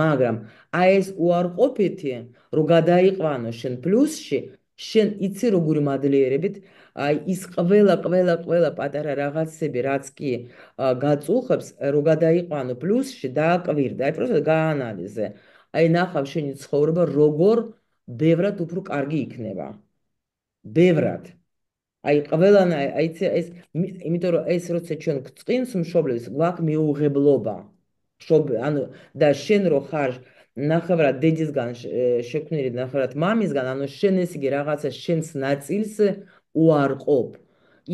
[SPEAKER 1] მაგრამ აი ეს უარყოფითი რომ გადაიყვანო შენ პლუსში შენ იცი როგორი მადლიერებით აი ის ყველა პატარა რაღაცები რაც კი გაწუხებს რომ გადაიყვანო პლუსში დააკვირდა აი პროსტა გაანალიზე აი ნახავ შენი ცხოვრება როგორ ბევრად უფრო კარგი იქნება. ბევრად. აი ყველანაირ აი ეს იმიტომ რომ ეს როცა ჩვენ გწყინს მშობლებს გვაქვს მეუღებლობა. ანუ და შენ რო ხარ ნახევრად დედისგან შექმნილი ნახევრად მამისგან, ანუ შენ ეს იგი რაღაცა შენს ნაწილს უარყოფ.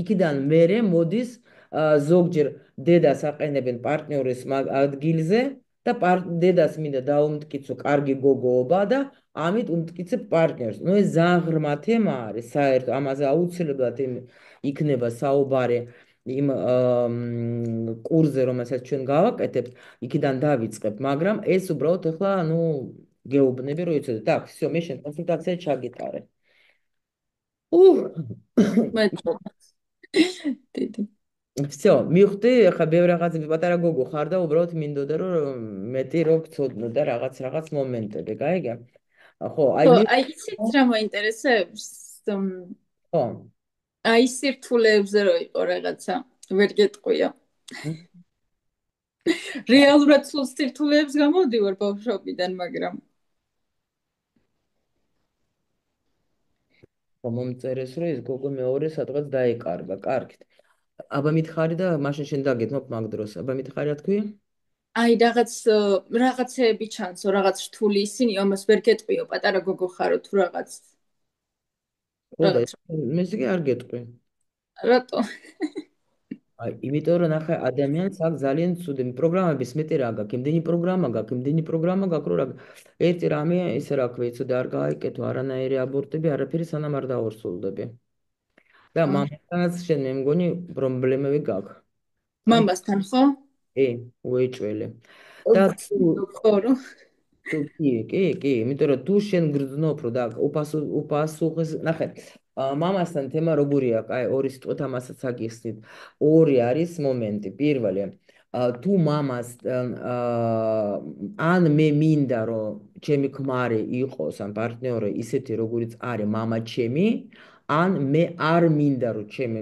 [SPEAKER 1] იქიდან მერე მოდის ზოგჯერ დედას აყენებენ პარტნიორის ადგილზე და დედას მინდა დაუმტკიცო კარგი გოგოობა და ამით უმტკიცებ პარტნიორს. ნუ ეს ძალიან ღრმა თემა არის, საერთოდ ამაზე აუცილებლად იქნება საუბარი იმ კურსზე, რომელსაც ჩვენ გავაკეთებთ, იქიდან დავიწყებ, მაგრამ ეს უბრალოდ ახლა, ну, გეუბნები, რომ იცოდე, так, всё, მე შენ კონსულტაცია ჩაგიტარე. უх,
[SPEAKER 2] მეტყობა. დიდი.
[SPEAKER 1] всё, მივხვდი, ახლა ბევრ რაღაცები პატარა გოგო ხარ და უბრალოდ მინდოდა რომ მეტი რო გწოდნო და რაღაც მომენტები, გაიგე? ხო, აი
[SPEAKER 2] ხო,
[SPEAKER 1] მე
[SPEAKER 2] აი იცით რა მაინტერესებს?
[SPEAKER 1] ხო.
[SPEAKER 2] აი სირთულეებზე რო იყო რაღაცა, ვერ გეტყვია. რეალურად სულ სირთულეებს გამოდივარ ბავშვობიდან, მაგრამ
[SPEAKER 1] მომწერეს რომ ეს გოგო მეორე სადღაც დაეკარგა, კარგით. აბა მითხარი და მაშინ შენ დაგეთმობ მაგ დროს. აბა მითხარი რა თქვი?
[SPEAKER 2] აი რაღაცეები ჩანსო, რაღაც რთული ისინი, ამას ვერ გეტყვიო, პატარა გოგო ხარო თუ
[SPEAKER 1] ხო და
[SPEAKER 2] რაღაც.
[SPEAKER 1] მე ისე კი არ გეტყვი.
[SPEAKER 2] რატო?
[SPEAKER 1] აი, იმიტომ რომ ნახე ადამიანს აქვს ძალიან ცუდი პროგრამების მეტი რა გაქვს, იმდენი პროგრამა გაქვს, იმდენი პროგრამა გაქვს, რომ რა ერთი რამე ისე რა ქვია, იცოდე არ გაიკეთო არანაირი აბორტები, არაფერი სანამ არ დაორსულდები. და მამასთანაც შენ მე მგონი პრობლემები გაქვს.
[SPEAKER 2] მამასთან ხო?
[SPEAKER 1] უეჭველი. და თუ
[SPEAKER 2] ხო.
[SPEAKER 1] თუ კი, იმიტომ რომ თუ შენ გრძნობ რომ და უპასუხეს, ნახე, მამასთან თემა როგორია, აი ორი სიტყვით ამასაც აგიხსნით. ორი არის მომენტი. პირველი, თუ მამას ან მე მინდა რომ ჩემი ქმარი იყოს ან პარტნიორი ისეთი როგორიც არის მამა ჩემი, ან მე არ მინდა რომ ჩემი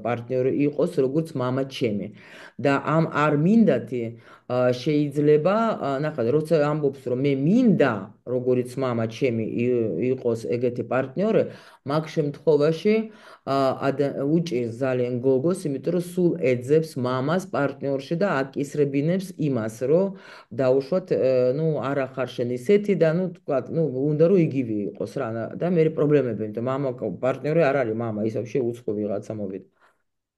[SPEAKER 1] პარტნიორი იყოს როგორც მამა ჩემი. და ამ არ მინდათი შეიძლება, ნახე, როცა ამბობს რომ მე მინდა როგორიც მამა ჩემი იყოს ეგეთი პარტნიორი, მაგ შემთხვევაში უჭირს ძალიან გოგოს, იმიტომ რომ სულ ეძებს მამას პარტნიორში და აკისრებინებს იმას, რომ დაუშვათ, ну, არა ხარ შენ ისეთი და ну, თქვათ, ну, უნდა რომ იგივე იყოს რა და მე პრობლემები, იმიტომ მამა პარტნიორი არ არის მამა, ის вообще უცხო ვიღაცა მოვიდა.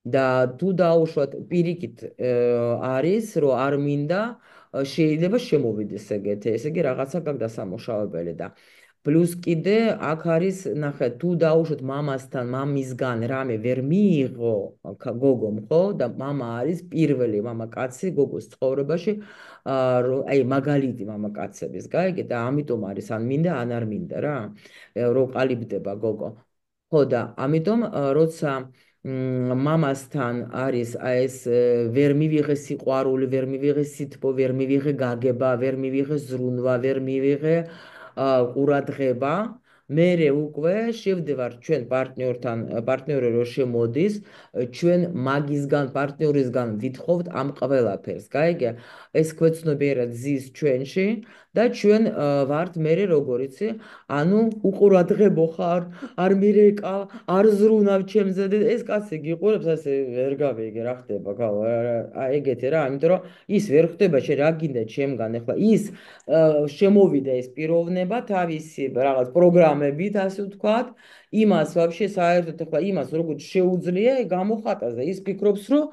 [SPEAKER 1] და თუ დაუშვათ პირიქით არის რომ არ მინდა შეიძლება შემოვიდეს ეგეთი, ესე იგი რაღაცა გაქვს დასამუშავებელი და პლუს კიდე აქ არის, ნახე, თუ დაუშვათ მამასთან, მამისგან რამე ვერ მიიღო გოგომ, ხო? და მამა არის პირველი მამაკაცი გოგოს ცხოვრებაში, აი მაგალითი მამაკაცების, გაიგე? და ამიტომ არის ან მინდა, ან არ მინდა რა, რომ ყალიბდება გოგო. ხო და ამიტომ როცა მამასთან არის აი ეს ვერ მივიღე სიყვარული, ვერ მივიღე სითბო, ვერ მივიღე გაგება, ვერ მივიღე ზრუნვა, ვერ მივიღე ყურადღება, მერე უკვე შევდივარ ჩვენ პარტნიორთან, პარტნიორი რო შემოდის, ჩვენ მაგისგან, პარტნიორისგან ვითხოვთ ამ ყველაფერს, გაიგე? ეს ქვეცნობიერად ზის ჩვენში და ჩვენ ვართ მერე როგორიცი, ანუ უყურადღებო ხარ, არ მირეკა, არ ზრუნავ ჩემზე და ეს კაცი გიყურებს ასე ვერ გავიგე რა ხდება, გავ აი ეგეთი რა, იმიტომ რომ ის ვერ ხდება შე რა გინდა ჩემგან, ეხლა ის შემოვიდა ეს პიროვნება თავისი რაღაც პროგრამებით, ასე ვთქვათ, იმას вообще საერთოდ ეხლა იმას როგორც შეუძლია გამოხატას და ის ფიქრობს რომ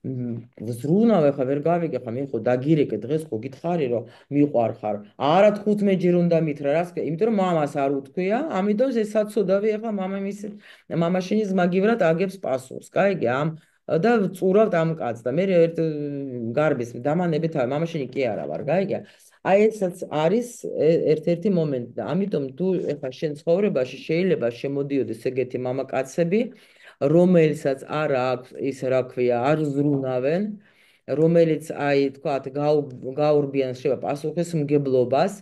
[SPEAKER 1] ზრუნავ ეხლა ვერ გავიგე ხა მე ხო დაგირეკე დღეს ხო გითხარი რომ მიყვარხარ არა 15 ჯერ უნდა მითხრა რას იმიტომ რომ მამას არ უთქვია ამიტომ ეს საცოდავი ეხლა მამაშენის მაგივრად აგებს პასუხს გაიგე ამ და წურავთ ამ კაცს და მე ერთ გარბის დამანებით მამაშენი კი არა ვარ გაიგე აი ესაც არის ერთ-ერთი მომენტი და ამიტომ თუ ეხლა შენ ცხოვრებაში შეიძლება შემოდიოდეს ეგეთი მამაკაცები რომელსაც არ აქვს ის რა ქვია არ ზრუნავენ რომელიც აი თქვათ გაურბიან შეიძლება პასუხისმგებლობას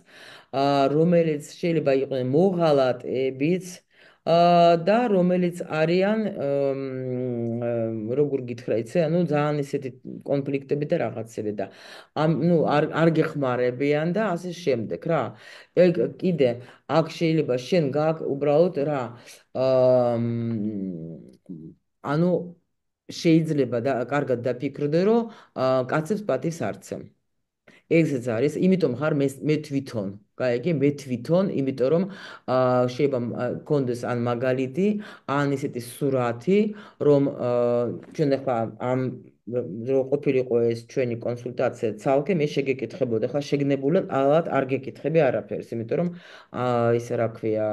[SPEAKER 1] რომელიც შეიძლება იყვნენ მოღალატეებიც და რომელიც არიან როგორ გითხრა იცი ანუ ძალიან ისეთი კონფლიქტები და რაღაცები და ну არ გეხმარებიან და ასე შემდეგ რა ეგ კიდე აქ შეიძლება შენ უბრალოდ რა ანუ შეიძლება და კარგად დაფიქრდე რომ კაცებს პატივს არცემ ეგეც არის, იმიტომ ხარ მე თვითონ, გაიგე, მე თვითონ, იმიტომ რომ შეიძლება გქონდეს ან მაგალითი, ან ისეთი სურათი, რომ ჩვენ ახლა ამ რო ყოფილიყო ეს ჩვენი კონსულტაცია ცალკე, მე შეგეკითხებოდი, ახლა შეგნებულად ალბათ არ გეკითხები არაფერს, იმიტომ რომ ისე რა ქვია,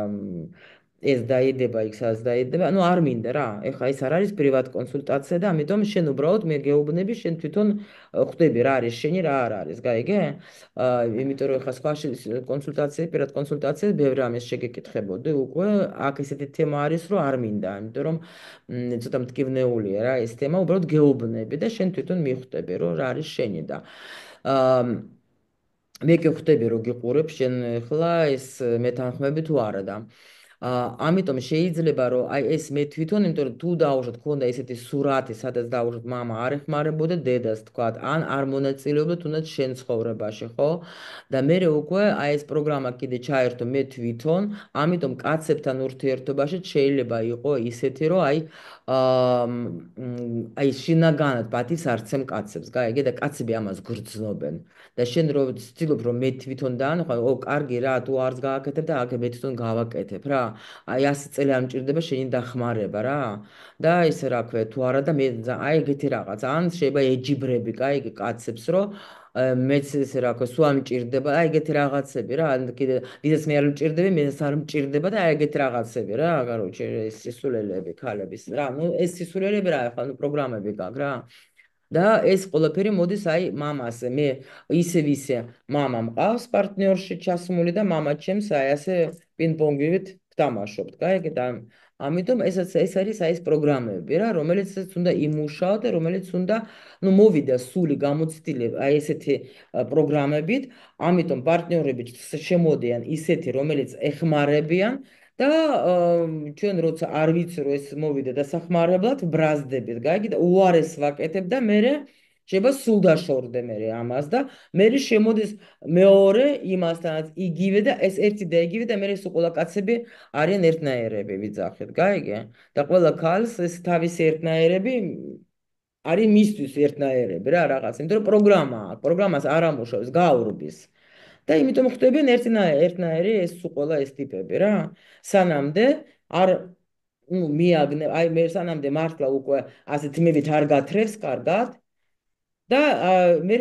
[SPEAKER 1] ეს დაიდება იქ სადაც დაიდება, ანუ არ მინდა რა. ეხლა ეს არ არის პრივატ კონსულტაცია და ამიტომ შენ უბრალოდ მე გეუბნები, შენ თვითონ ხვდები რა არის შენი, რა არ არის, გაიგე? იმიტომ რომ ეხლა სხვა კონსულტაციები, პირად კონსულტაციები ბევრი ამის შეგეკითხებოდი უკვე, აქ ესეთი თემა არის, რომ არ მინდა, იმიტომ რომ ცოტა მტკივნეულია რა ეს თემა, უბრალოდ გეუბნები და შენ თვითონ მიხვდები, რომ რა არის შენი და აა მე კი ხვდები რომ გიყურებ შენ ახლა ეს მეთანხმები თუ არა და ამიტომ შეიძლება რომ აი ეს მე თვითონ იმიტომ რომ თუ დაუშვათ ქონდა ესეთი სურათი სადაც დაუშვათ მამა არ ეხმარებოდა დედას თქვათ ან არ მონაწილეობდა თუნდაც შენ ცხოვრებაში ხო და მე უკვე აი ეს პროგრამა კიდე ჩაერთო მე თვითონ ამიტომ კაცებთან ურთიერთობაში შეიძლება იყო ისეთი რომ აი შინაგანად პატივს არცემ კაცებს გაიგე და კაცები ამას გრძნობენ და შენ რო ვცდილობ რომ მე თვითონ დაანახო, ო კარგი რა, თუ არც გააკეთებ და აქ მე თვითონ გავაკეთებ რა. აი 100 წელი არ მჭირდება შენი დახმარება რა. და ის რა ქვია, თუ არა და მე აი ეგეთი რაღაც. ან შეიძლება ეჯიბრები, კაი, კაცებს რომ მეც ეს რა ქვია, სულ ამჭირდება, აი ეგეთი რაღაცები რა. ან კიდე ვისაც მე არ მჭირდები, მეც არ მჭირდება და აი ეგეთი რაღაცები რა. კაროჩე ეს სისულელეები ქალების რა. ნუ ეს სისულელეები რა, ახლა ნუ პროგრამები გაქვს რა. და ეს ყველაფერი მოდის აი მამაზე. მე ისე მამა მყავს პარტნიორში ჩასმული და მამა ჩემს აი ასე პინგ-პონგივით ვთამაშობთ. გაიგე და ამიტომ ეს არის აი ეს პროგრამები რა, რომელიც უნდა იმუშაო და რომელიც უნდა ნუ მოვიდა სული გამოცდილი აი ესეთი პროგრამებით. ამიტომ პარტნიორები შემოდიან ისეთი, რომელიც ეხმარებიან და ჩვენ როცა არ ვიცი რომ ეს მოვიდა დასახმარებლად ბრაზდებით, გაიგე და უარეს ვაკეთებ და მე შეიძლება სულ დაშორდე მე ამას და მე შემოდის მეორე იმასთანაც იგივე და ეს ერთი და იგივე და მე ეს ყველა კაცები არიან ერთნაირები ვიძახეთ, გაიგე? და ყველა ქალს ეს თავისი ერთნაირები არის მისთვის ერთნაირები რა რაღაც, იმიტომ რომ პროგრამას არ ამუშავებს, გაურბის. და იმიტომ ხდებიან ერთნაირი ეს ყველა ეს ტიპები რა. სანამდე არ ნუ მიაგნე, აი მე სანამდე მართლა უკვე ასე თმებით არ გათრევს კარგად და მე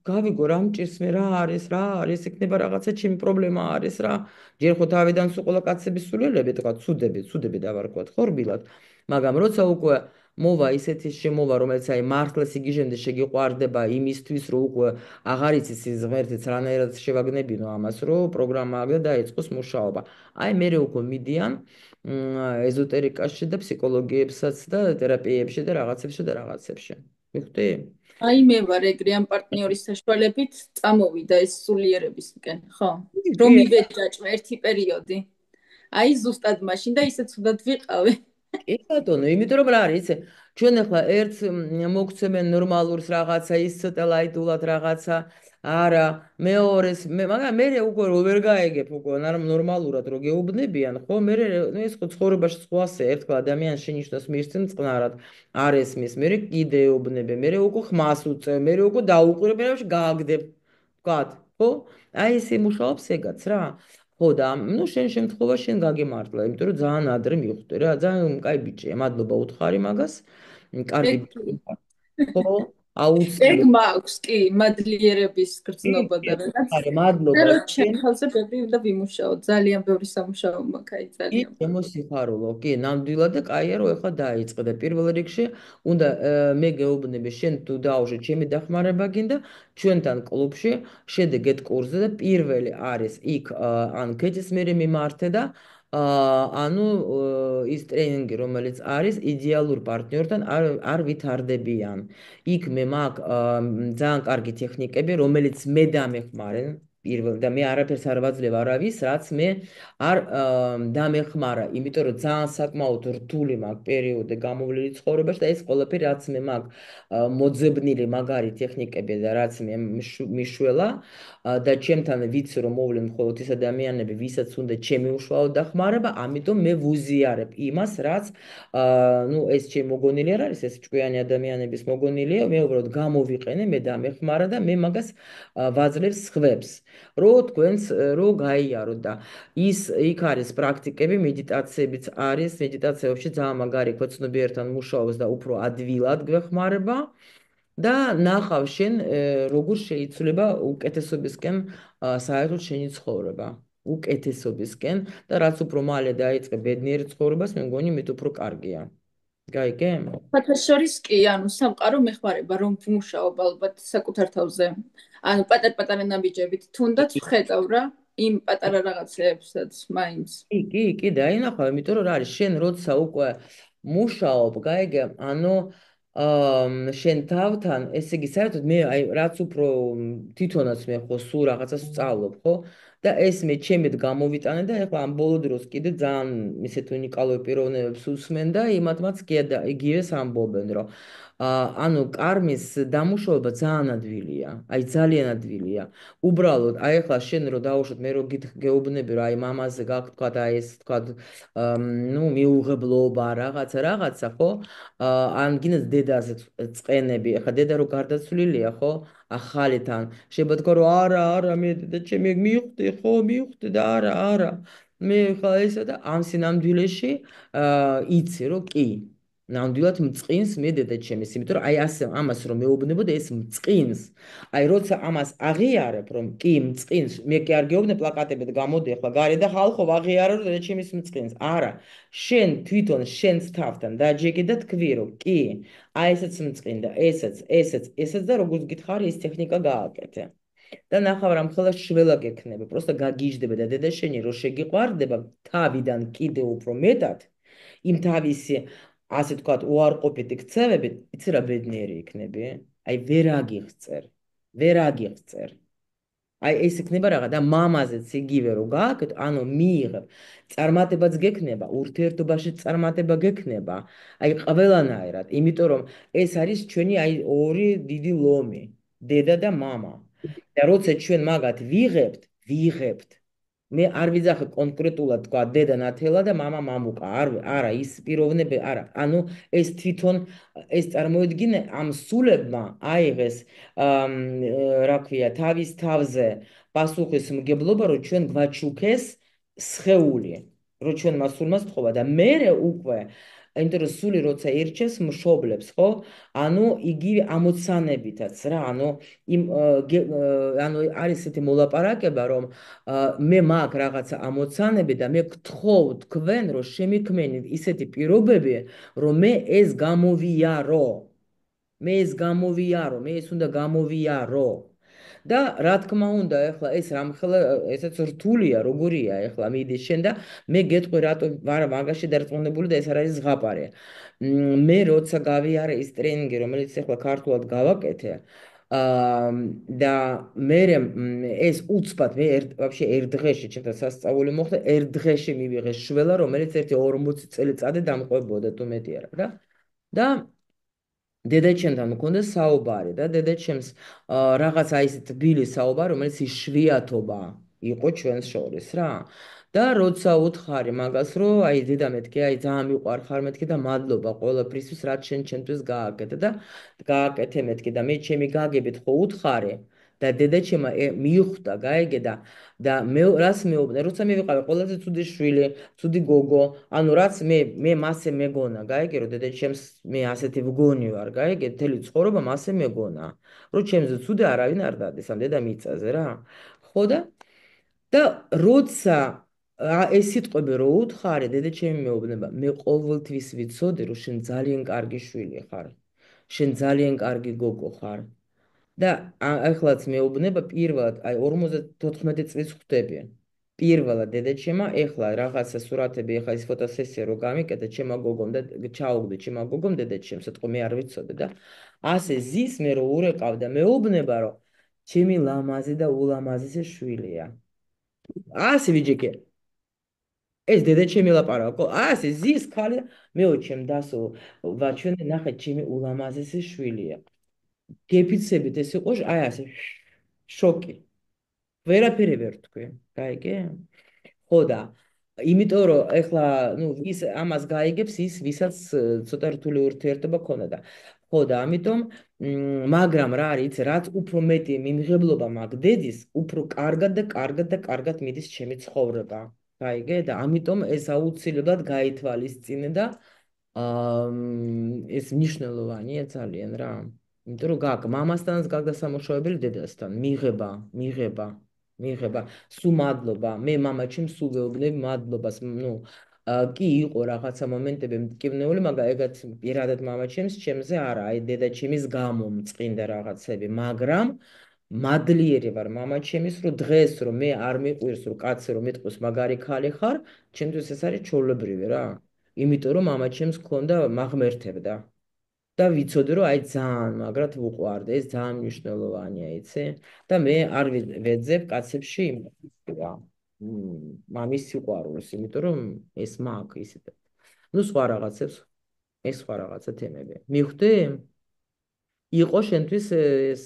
[SPEAKER 1] გავიგო რა მჭირს მე რა არის იქნება რაღაცა ჩემი პრობლემა არის რა ჯერ ხო თავიდან სულ ყველა კაცების სულელები თქვა ცუდები დავარქვათ ხორბილად მაგრამ როცა უკვე მოვა ისეთი შემოვა რომელიც აი მართლა სიგიჟემდე შეგიყვარდება იმისთვის რომ უკვე აღარ იცის ის ღმერთიც რანაირად შევაგნებინო ამას რომ პროგრამა აგდა დაიწყოს მუშაობა აი მე უკვე მიდიან ეზოტერიკაში და ფსიქოლოგიებსაც და თერაპიებში და რაღაცებში მიხდი
[SPEAKER 2] აი მე ვარ ეგრე ამ პარტნიორის საშუალებით წამოვიდა ეს სულიერებისკენ, ხო? რომ
[SPEAKER 1] კი
[SPEAKER 2] ივეჯაჭვე ერთი პერიოდი. აი ზუსტად მაშინ და ისე ცუდად ვიყავი.
[SPEAKER 1] კი ბატონო, იმიტომ რომ რა არის, იცი, ჩვენ ახლა ერთს მოგცემენ ნორმალურს რაღაცა, ის ცოტა ლაიტულად რაღაცა, არა, მეორეს, მაგრამ მე უკვე რო ვერ გაიგებ უკვე ნორმალურად რო გეუბნებიან, ხო, მე ნუ ეს ხო ცხოვრებაში სხვაზე ერთხელ ადამიანს შენიშნოს მისცემ წყნარად, არ ესმის, მე კიდე ეუბნები, მე უკვე ხმას უწევ, მე უკვე დაუყურებ, მე გააგდებ, ვთქვათ, ხო? აი ეს იმუშაობს ეგაც რა. ხო და ნუ შენ შემთხვევაში შენ გაგემართლა, იმიტომ რომ ძალიან ადრე მიხვდი რა, ძალიან კაი ბიჭია, მადლობა უთხარი მაგას. კარგი
[SPEAKER 2] ეგ
[SPEAKER 1] ბიჭი ხარ. ხო,
[SPEAKER 2] ეგ
[SPEAKER 1] აუცილებლად.
[SPEAKER 2] მაქვს კი მადლიერების
[SPEAKER 1] კი,
[SPEAKER 2] გრძნობა
[SPEAKER 1] კი,
[SPEAKER 2] და რაღაც.
[SPEAKER 1] უთხარი,
[SPEAKER 2] და
[SPEAKER 1] მადლობა.
[SPEAKER 2] რო ჩემ ხელზე ბევრი უნდა ვიმუშაო, ძალიან ბევრი სამუშაო მაქვს, აი
[SPEAKER 1] კი,
[SPEAKER 2] ძალიან ბევრი.
[SPEAKER 1] შემოსიხარულო, კი, ნამდვილად და კაია რომ ეხლა დაიწყე და პირველ რიგში უნდა მე გეუბნები შენ თუ დაუშვე ჩემი დახმარება გინდა ჩვენთან კლუბში შედეგეთ კურსზე და პირველი არის იქ ან ქეჯის მერე მიმართე და ანუ ის ტრენინგი რომელიც არის იდეალურ პარტნიორთან არ ვითარდებიან. იქ მე მაქვს ძალიან კარგი ტექნიკები რომელიც მე დამეხმარენ პირველ და მე არაფერს არ ვაძლევ არავის რაც მე არ დამეხმარა, იმიტომ რომ ძალიან საკმაოდ რთული მაქვს პერიოდი გამოვლილი ცხოვრებაში და ეს ყველაფერი რაც მე მაქვს მოძებნილი მაგარი ტექნიკები და რაც მე მიშველა და ჩემთან ვიცი რომ მოვლენ მხოლოდ ის ადამიანები, ვისაც უნდა ჩემი უშუალო დახმარება, ამიტომ მე ვუზიარებ იმას, რაც ნუ ეს ჩემი მოგონილი არ არის, ეს ჭკვიანი ადამიანების მოგონილია, მე უბრალოდ გამოვიყენე, მე დამეხმარა და მე მაგას ვაძლევ სხვებს, რომ თქვენს რო გაიაროთ და ის იქ არის პრაქტიკები, მედიტაციებიც არის, მედიტაცია вообще ძალიან მაგარი ქოცნობიერთან მუშაობს და უფრო ადვილად გვეხმარება და ნახავ შენ როგორ შეიძლება უკეთესობისკენ საერთოდ შენი ცხოვრება. უკეთესობისკენ და რაც უფრო მალე დაიწყე ბედნიერ ცხოვრებას, მე მგონი მით უფრო კარგია. გაიგე?
[SPEAKER 2] მათ შორის კი, სამყარო მეხმარება რომ ვმუშაობ ალბათ საკუთარ თავზე. პატარ-პატარა ნაბიჯებით, თუნდაც ვხედავ რა იმ პატარა რაღაცეებსაც მაინც.
[SPEAKER 1] კი, დაინახავ, იმიტომ რომ რა არის, შენ როცა უკვე მუშაობ, გაიგე, ანუ შენ თავთან, ესე იგი, საერთოდ მე აი რაც უფრო თვითონაც მე ხო სულ რაღაცას ვწავლობ, ხო? და ეს მე ჩემით გამოვიტანე და ეხლა ამ ბოლო დროს კიდე ძალიან ისეთ უნიკალურ პიროვნებებს უსმენ და იმათმაც იგივეს ამბობენ, რომ ანუ კარმის დამუშავება ძალიან ადვილია, აი ძალიან ადვილია. უბრალოდ, აი ახლა შენ რო დაუშვათ, მე რო გეუბნები, რომ აი მამაზე გაქვს თქვა და ეს თქვა, ნუ მიუღებლობა რაღაცა, ხო? ან გინდა დედაზე წყენები, ახლა დედა რო გარდაცვლილია, ხო? ახალთან, შეიძლება თქვა რომ არა, მე დედა ჩემი მივხვდი, ხო, მივხვდი და არა. მე ხა ესა და ამ სინამდვილეში იცი რომ კი ნამდვილად მწყინს მე დედა ჩემის, იმიტომ რომ აი ასე ამას რომ მეუბნებოდი ეს მწყინს. აი როცა ამას აღიარებ რომ კი მწყინს, მე კი არ გეუბნე პლაკატებით გამოდი ახლა გარე და ხალხო აღიარა რომ დედა ჩემის მწყინს. არა, შენ თვითონ შენს თავთან დაჯეგი და თქვი რომ კი, აი ესეც მწყინდა, ესეც და როგორც გითხარი ეს ტექნიკა გააკეთე. და ნახავ რამ ხელა შველა გექნება, პროსტა გაგიჟდება და დედა შენი რო შეგიყვარდება თავიდან კიდე უფრო მეტად, იმ თავისი ასე თქვათ უარყოფითი ქცევებით, იცი რა ბედნიერი იქნები? აი ვერ აგიღწერ. აი ეს იქნება რაღა და მამაზეც იგივე რო გააკეთო, ანუ მიიღებ, წარმატებაც გექნება, ურთიერთობაში წარმატება გექნება, აი ყველანაირად, იმიტომ რომ ეს არის ჩვენი აი ორი დიდი ლომი, დედა და მამა. და როცა ჩვენ მაგათ ვიღებთ, მე არ ვიძახე კონკრეტულად თქვა დედა ნათელა და მამა მამუკა, არა, ის პიროვნები არა. ანუ ეს თვითონ ეს წარმოედგინე ამ სულებმა აიღეს რა ქვია, თავის თავზე პასუხისმგებლობა, რომ ჩვენ გვაჩუქეს სხეული, რომ ჩვენ მას სულმა სთხოვა და მე უკვე იმიტომ რომ სული როცა ირჩევს მშობლებს, ხო? ანუ იგივე ამოცანებითაც რა, ანუ იმ ანუ არის ესეთი მოლაპარაკება, რომ მე მაქვს რაღაცა ამოცანები და მე გთხოვ თქვენ, რომ შემიქმნით ისეთი პირობები, რომ მე ეს გამოვიარო. მე ეს გამოვიარო, მე ეს უნდა გამოვიარო. და რა თქმა უნდა, ეხლა ეს რამხელა ესეც რთულია, როგორია ეხლა მიდის შენ და მე გეტყვი რატო ვარ მაგაში დარწმუნებული და ეს არ არის ზღაპარი. მე როცა გავიარე ის ტრენინგი, რომელიც ეხლა ქართულად გავაკეთე, და მე ეს უცბად მე ვაფშე ერთ დღეში ჩემთან სასწაული მოხდა, ერთ დღეში მივიღე შველა, რომელიც ერთი 40 წელიწადი დამყვებოდა თუ მეტი არა და და დედაჩემთან მქონდა საუბარი და დედაჩემს რაღაცა ისე თბილი საუბარი, რომელიც იშვიათობა იყო ჩვენს შორის რა. და როცა უთხარი მაგას, რომ აი დედა მეთქი, აი ძალიან მიყვარხარ მეთქი და მადლობა ყველაფრისთვის, რაც შენ ჩემთვის გააკეთე და გააკეთე მეთქი და მე ჩემი გაგებით ხო უთხარი და დედაჩემა მიხვდა, გაიგე და მე რას მეუბნე, როცა მე ვიყავი ყველაზე ცუდი შვილი, ცუდი გოგო, ანუ რაც მე მასე მეგონა, გაიგე, რომ დედაჩემს მე ასეთი ვგონი ვარ, გაიგე, მთელი ცხოვრება მასე მეგონა, რომ ჩემზე ცუდი არავინ არ დადეს ამ დედამიწაზე რა. ხო და როცა ეს სიტყვები რო უთხარი, დედაჩემი მეუბნება, მე ყოველთვის ვიცოდი, რომ შენ ძალიან კარგი შვილი ხარ. შენ ძალიან კარგი გოგო ხარ. და ახლაც მეუბნება პირველად, აი 54 წლის ხვდები. პირველად დედაჩემა, ეხლა რაღაცა სურათები, ეხლა ის ფოტოსესია რო გამიკეთე ჩემო გოგომ და ჩაუგდი ჩემო გოგომ დედაჩემს, ეთქო მე არ ვიცოდი და ასე ზის მე რო ურეკავ და მეუბნება, რომ ჩემი ლამაზი და ულამაზესი შვილია. ასე ვიჯექე. ეს დედაჩემი ლაპარაკო, ასე ზის ქალი მეოჩემ დასო, ვაჩვენე ნახე ჩემი ულამაზესი შვილია. გეფიცებით ეს იყო აი ასე შოკი. ვერაფერი ვერ თქვი, გაიგე? ხო და იმიტომ რომ ეხლა ნუ ვის ამას გაიგებს ის ვისაც ცოტა რთული ურთიერთობა ქონდა და ხო და ამიტომ მაგრამ რა არის რაც უფრო მეტი მიმღებლობა მაქვს დედის უფრო კარგად მიდის ჩემი ცხოვრება გაიგე და ამიტომ ეს აუცილებლად გაითვალისწინე და ეს მნიშვნელოვანია ძალიან რა იმიტომ რომ გაგ მამასთანაც გაგ და სამუშაოებელი დედასთან მიღება მიიღება. სულ მადლობა. მე მამაჩემს სულ ვეუბნები მადლობას. ნუ კი იყო რაღაცა მომენტები მტკივნეული, მაგრამ ეგაც პირადად მამაჩემს ჩემზე არა, აი დედაჩემის გამო მწყინდა რაღაცები, მაგრამ მადლიერი ვარ მამაჩემის, რომ დღეს რომ მე არ მიყვირს, რომ კაცი რომ მეტყვის მაგარი ქალი ხარ, ჩემთვის ეს არის ჩვეულებრივი რა. იმიტომ რომ მამაჩემს ქონდა მაღმერთებდა. და ვიცოდი რომ აი ძალიან მაგრად ვუყვარდი, ეს ძალიან მნიშვნელოვანია, იცი? და მე არ ვეძებ კაცებში რა. მამის სიყვარულს, იმიტომ რომ ეს მაქვს ისეთ. ნუ სხვა რაღაცებს, ეს სხვა რაღაცა თემები. მივხვდი? იყო შენთვის ეს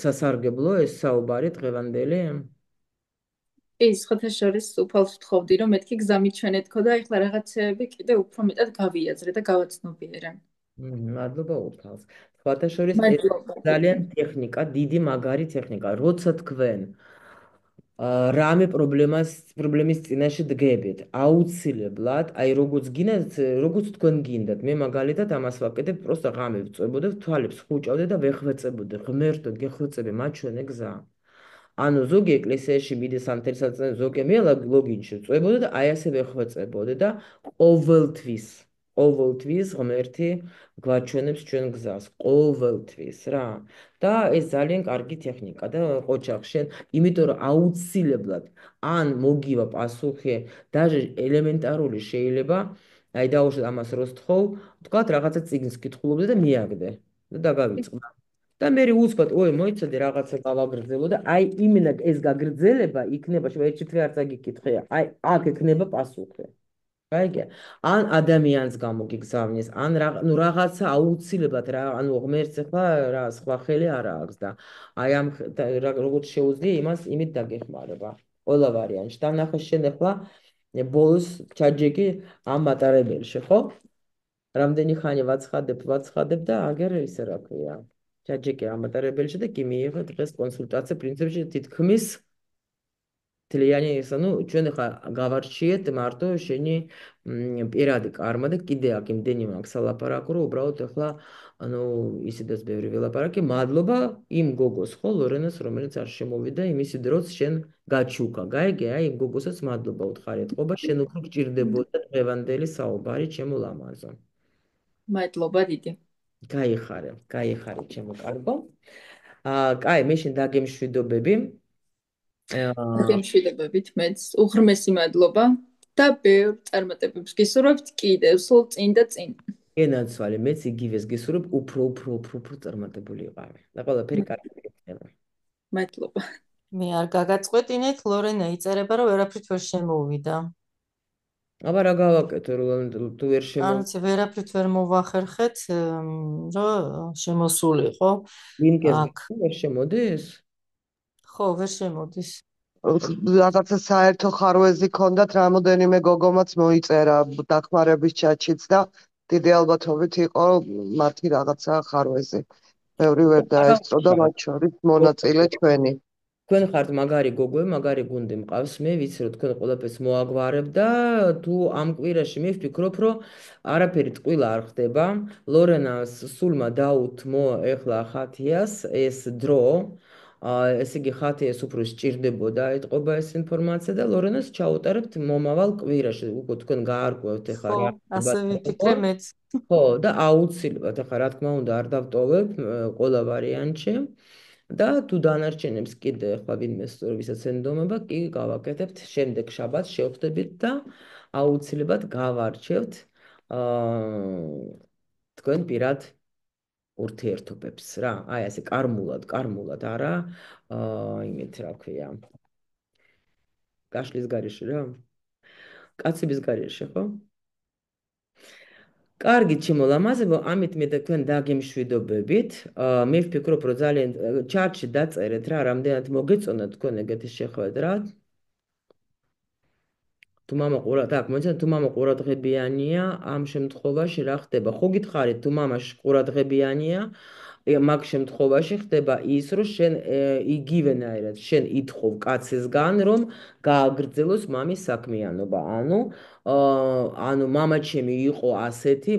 [SPEAKER 1] სასარგებლო ეს საუბარი დღევანდელი?
[SPEAKER 2] ის ხოთა შორის უფალს ვთხოვდი, რომ მეთქი გზა მიჩვენეთქო და ეხლა რაღაცეები კიდე უფრო მეტად გავიაზრე და გავაცნობიერე.
[SPEAKER 1] მადლობა უფალს. სხვათა შორის ეს
[SPEAKER 2] მადლობა
[SPEAKER 1] ძალიან
[SPEAKER 2] დიდი.
[SPEAKER 1] ტექნიკა, დიდი მაგარი ტექნიკა. როცა თქვენ რამე პრობლემის წინაშე დგებით, აუცილებლად, აი როგორც თქვენ გინდათ, მე მაგალითად ამას ვაკეთებ, პროსტა ღამე ვწვებოდე, თვალებს ხუჭავდე და ვეხვეწებოდე, ღმერთო, გეხვეწები მაჩვენე გზა. ანუ ზოგი ეკლესიაში მიდის ამ თელსაცენ ზოგი მე ლოგინში წვებოდა და აი ასე ვეხვეწებოდა და ყოველთვის ყოველთვის ღმერთი გვაჩვენებს ჩვენ გზას ყოველთვის რა და ეს ძალიან კარგი ტექნიკა და ყოჩახ შენ იმიტომ რომ აუცილებლად ან მოგივა პასუხი даже ელემენტარული შეიძლება აი დაუშვათ ამას როს თხოვ თქვათ რაღაცა წიგნს კითხულობდი და მიაგდე და დაგავიწყდა და მე უცბად, ой, მოიცადე რაღაცა გავაგრძელო და აი იმენა ეს გაგრძელება იქნება, შეიძლება ერთ თვე არც აგიკითხია. აი აქ ექნება პასუხი. გაიგე? ან ადამიანს გამოგიგზავნის, ან ნუ რაღაცა აუცილებლად რა, ანუ ღმერთს ახლა რა სხვა ხელი არ აქვს და აი ამ როგორც შეუძლია იმას იმით დაგეხმარება. ყველა ვარიანტში. და ნახე შენ ახლა ბოლოს ჩაჯეკი ამ მატარებელში, ხო? რამდენი ხანი ვაცხადებ და აგერ ისე რა ქვია. ჩაჯეკი ამატარებელში და კი მიიღე დღეს კონსულტაცია პრინციპში თითქმის თლიანი ეს ანუ ჩვენ ხა გავარჩიეთ მარტო შენი პირადი კარმა და კიდე აქ იმდენი მაქვს ლაპარაკო რომ უბრალოდ ახლა ანუ ისედაც ბევრი ველაპარაკე მადლობა იმ გოგოს ხო ლორენას რომელიც არ შემოვიდა იმისი დროც შენ გაჩუქა გაიგე აი იმ გოგოსაც მადლობა უთხარი ეთყობა შენ უფრო გჭირდებოდა დღევანდელი საუბარი ჩემო ლამაზო
[SPEAKER 2] მადლობა დიდი.
[SPEAKER 1] გაიხარე ჩემო კარგო კაი მე შენ დაგემშვიდობები აა
[SPEAKER 2] გემშვიდობებით მეც უღრმესი მადლობა და ბევრ წარმატებებს გისურვებთ კიდევ სულ წინ და წინ.
[SPEAKER 1] გენაცვალე მეც იგივეს გისურვებ უფრო წარმატებული იყავი და ყველაფერი კარგი იქნება
[SPEAKER 2] მადლობა.
[SPEAKER 3] მე არ გაგაწყვეტინეთ, ლორენა იწერება, რომ ვერაფრით ვერ შემოვიდა.
[SPEAKER 1] აბა რა გავაკეთო რომ თუ ვერ
[SPEAKER 3] არც ვერაფრით ვერ მოვახერხეთ, რომ შემოსულიყო.
[SPEAKER 1] ლინკეს
[SPEAKER 3] აქ.
[SPEAKER 1] ვერ შემოდის?
[SPEAKER 3] ხო, ვერ შემოდის.
[SPEAKER 4] რაღაცა საერთო ხარვეზი ქონდათ, რამოდენიმე გოგომაც მოიწერა დახმარების ჩატშიც და დიდი ალბათობით იყო მათი რაღაცა ხარვეზი. ბევრი ვერ დაესწრო და მათ შორის მონაწილე ჩვენი.
[SPEAKER 1] თქვენ ხართ მაგარი გოგოები, მაგარი გუნდი მყავს. მე ვიცი რომ თქვენ ყველაფერს მოაგვარებ და თუ ამ კვირაში მე ვფიქრობ რომ არაფერი ტყუილა არ ხდება. ლორენას სულმა დაუთმო ეხლა ხათიას ეს დრო. ესე იგი ხათიას უფრო სჭირდებოდა ეთყობა ეს ინფორმაცია და ლორენას ჩაუტარებთ მომავალ კვირაში. უკვე თქვენ გაარკვევთ ეხლა რა.
[SPEAKER 3] ასე ვიფიქრე მეც.
[SPEAKER 1] ხო, და აუცილებლად ეხლა რა თქმა უნდა არ დავტოვებ ყველა ვარიანტში. და თუ დანარჩენებს კიდე ახლა ვინმე ვისაც ენდომება, კი გავაკეთებთ შემდეგ შაბათს შევხვდებით და აუცილებლად გავარჩევთ თქვენ პირად ურთიერთობებს რა. აი ასე კარმულად არა, იმით რა ქვია. გაშლის გარეშე რა. კაცების გარეშე, ხო? კარგი ჩემო ლამაზებო, ამით მე და თქვენ დაგემშვიდობებით. მე ვფიქრობ, რომ ძალიან ჩატში დაწერეთ რა, რამდენად მოგეწონათ თქვენ ეგეთი შეხვედრა. თუ მამა მოიცადეთ, თუ მამა ყურადღებიანია, ამ შემთხვევაში რა ხდება? ხო გითხარით, თუ მამა ყურადღებიანია, მაგ შემთხვევაში ხდება ის, რომ შენ იგივენაირად შენ ითხოვ კაცისგან, რომ გააგრძელოს მამის საქმიანობა. ანუ მამაჩემი იყო ასეთი,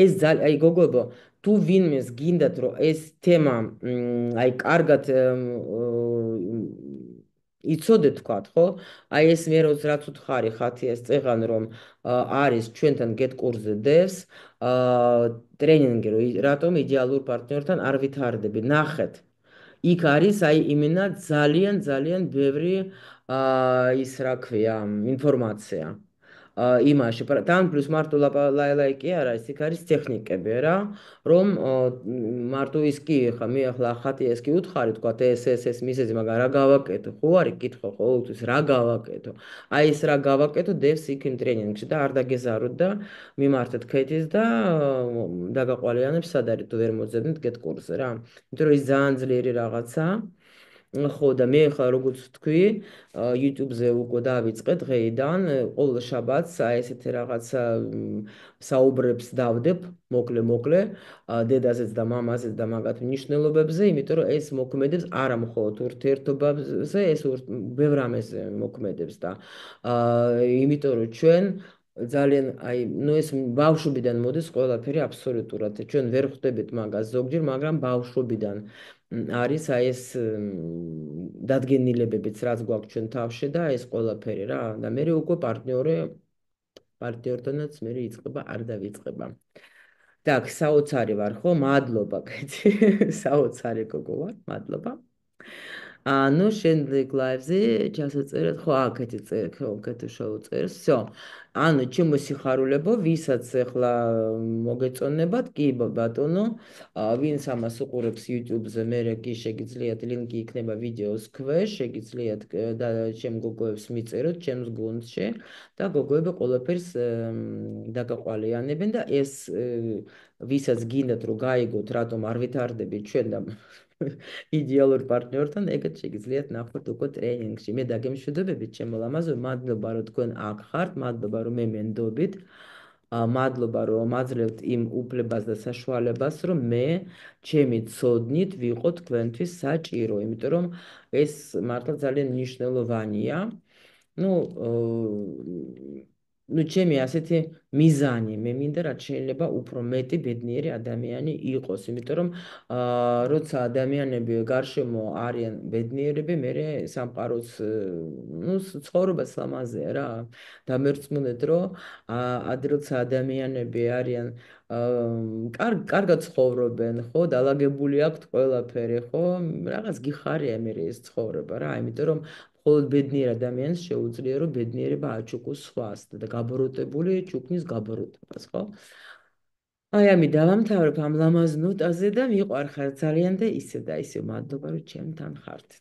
[SPEAKER 1] ეს აი გოგოებო, თუ ვინმეს გინდათ, რომ ეს თემა აი კარგად იცოდეთ თქვათ, ხო? აი ეს მე რაც უთხარი ხათიას წეღან რომ არის ჩვენთან გეტკურზე დევს ტრენინგი რომ რატომ იდეალურ პარტნიორთან არ ვითარდები ნახეთ იქ არის აი იმენა ძალიან ძალიან ბევრი ის რა ქვია ინფორმაცია იმაში თან პლუს მარტო ლაილაიკი არა ის იქ არის ტექნიკები რა რომ მარტო ის კი ხა მე ახლა ხათი ეს კი უთხარი თქვა ეს მისეზი მაგრამ რა გავაკეთო ხო არის კითხვა ყოველთვის რა გავაკეთო აი ეს რა გავაკეთო დევს იქ იმ ტრენინგში და არ დაგეზაროთ და მიმართეთ ქეთის და დაგაყვალიანებს სად არის თუ ვერ მოძებნით გეტ კურსზე რა იმიტომ რომ ის ძალიან ძლიერი რაღაცაა ხო და მე ხა როგორც თქვი YouTube-ზე უკვე დავიწყე დღეიდან ყოველ შაბათს აი ესეთი რაღაცა საუბრებს დავდებ მოკლე დედაზეც და მამაზეც და მაგათ მნიშვნელობებზე იმიტომ რომ ეს მოქმედებს არა მხოლოდ ურთიერთობაზე ეს ბევრ ამაზე მოქმედებს და იმიტომ რომ ჩვენ ძალიან აი ნუ ეს ბავშვობიდან მოდის ყველაფერი აბსოლუტურად ჩვენ ვერ ხვდებით მაგას ზოგჯერ მაგრამ ბავშვობიდან არის აი ეს დადგენილებებიც რაც გვაქვს ჩვენ თავში და ეს ყველაფერი რა და მე უკვე პარტნიორთანაც მე იწყება არ დავიწყება так საოცარი ვარ ხო მადლობა კეთი საოცარი გოგო ვარ მადლობა ну შენდლიკ ლაივზე ჩასაწერეთ ხო აქეთი წერეთ ხო კეთი შევწერს всё ანუ ჩემო სიხარულებო ვისაც ახლა მოგეწონებათ კი ბატონო ვინც ამას უყურებს YouTube-ზე მე კი შეგიძლიათ ლინკი იქნება ვიდეოს ქვეშ შეგიძლიათ და ჩემ გოგოებს მიწეროთ ჩემს გუნდში და გოგოები ყველაფერს დაგაყვალიანებენ და ეს ვისაც გინდათ რომ გაიგოთ რატომ არ ვითარდებით ჩვენ და იდეალურ პარტნიორთან ეგეთ შეგიძლიათ ნახოთ უკვე ტრენინგში მე დაგემშვიდობებით ჩემო ლამაზო მადლობა რომ თქვენ აქ ხართ მადლობა რომ მე მენდობით მადლობა რომ აძლევთ იმ უფლებას და საშუალებას რომ მე ჩემი ცოდნით ვიყო თქვენთვის საჭირო იმიტომ რომ ეს მართლა ძალიან მნიშვნელოვანია ну ჩემი ასეთი მიზანი მე მინდა რაც შეიძლება უფრო მეტი ბედნიერი ადამიანი იყოს იმიტომ რომ როცა ადამიანები გარშემო არიან ბედნიერები მე სამყაროს ცხოვრებას ლამაზია რა დამერწმუნეთ რომ როცა ადამიანები არიან კარგად ცხოვრობენ ხო დალაგებული აქვთ ყველაფერი ხო რაღაც გიხარია მე ეს ცხოვრება რა იმიტომ რომ მხოლოდ ბედნიერ ადამიანს შეუძლია რომ ბედნიერება აჩუქოს სხვას და გაბოროტებული ჩუქნის გაბოროტებას ხო აი ამი დავამთავრებ ამ ლამაზ ნოტაზე და მიყვარხარ ძალიან და ისე მადლობა რომ ჩემთან ხართ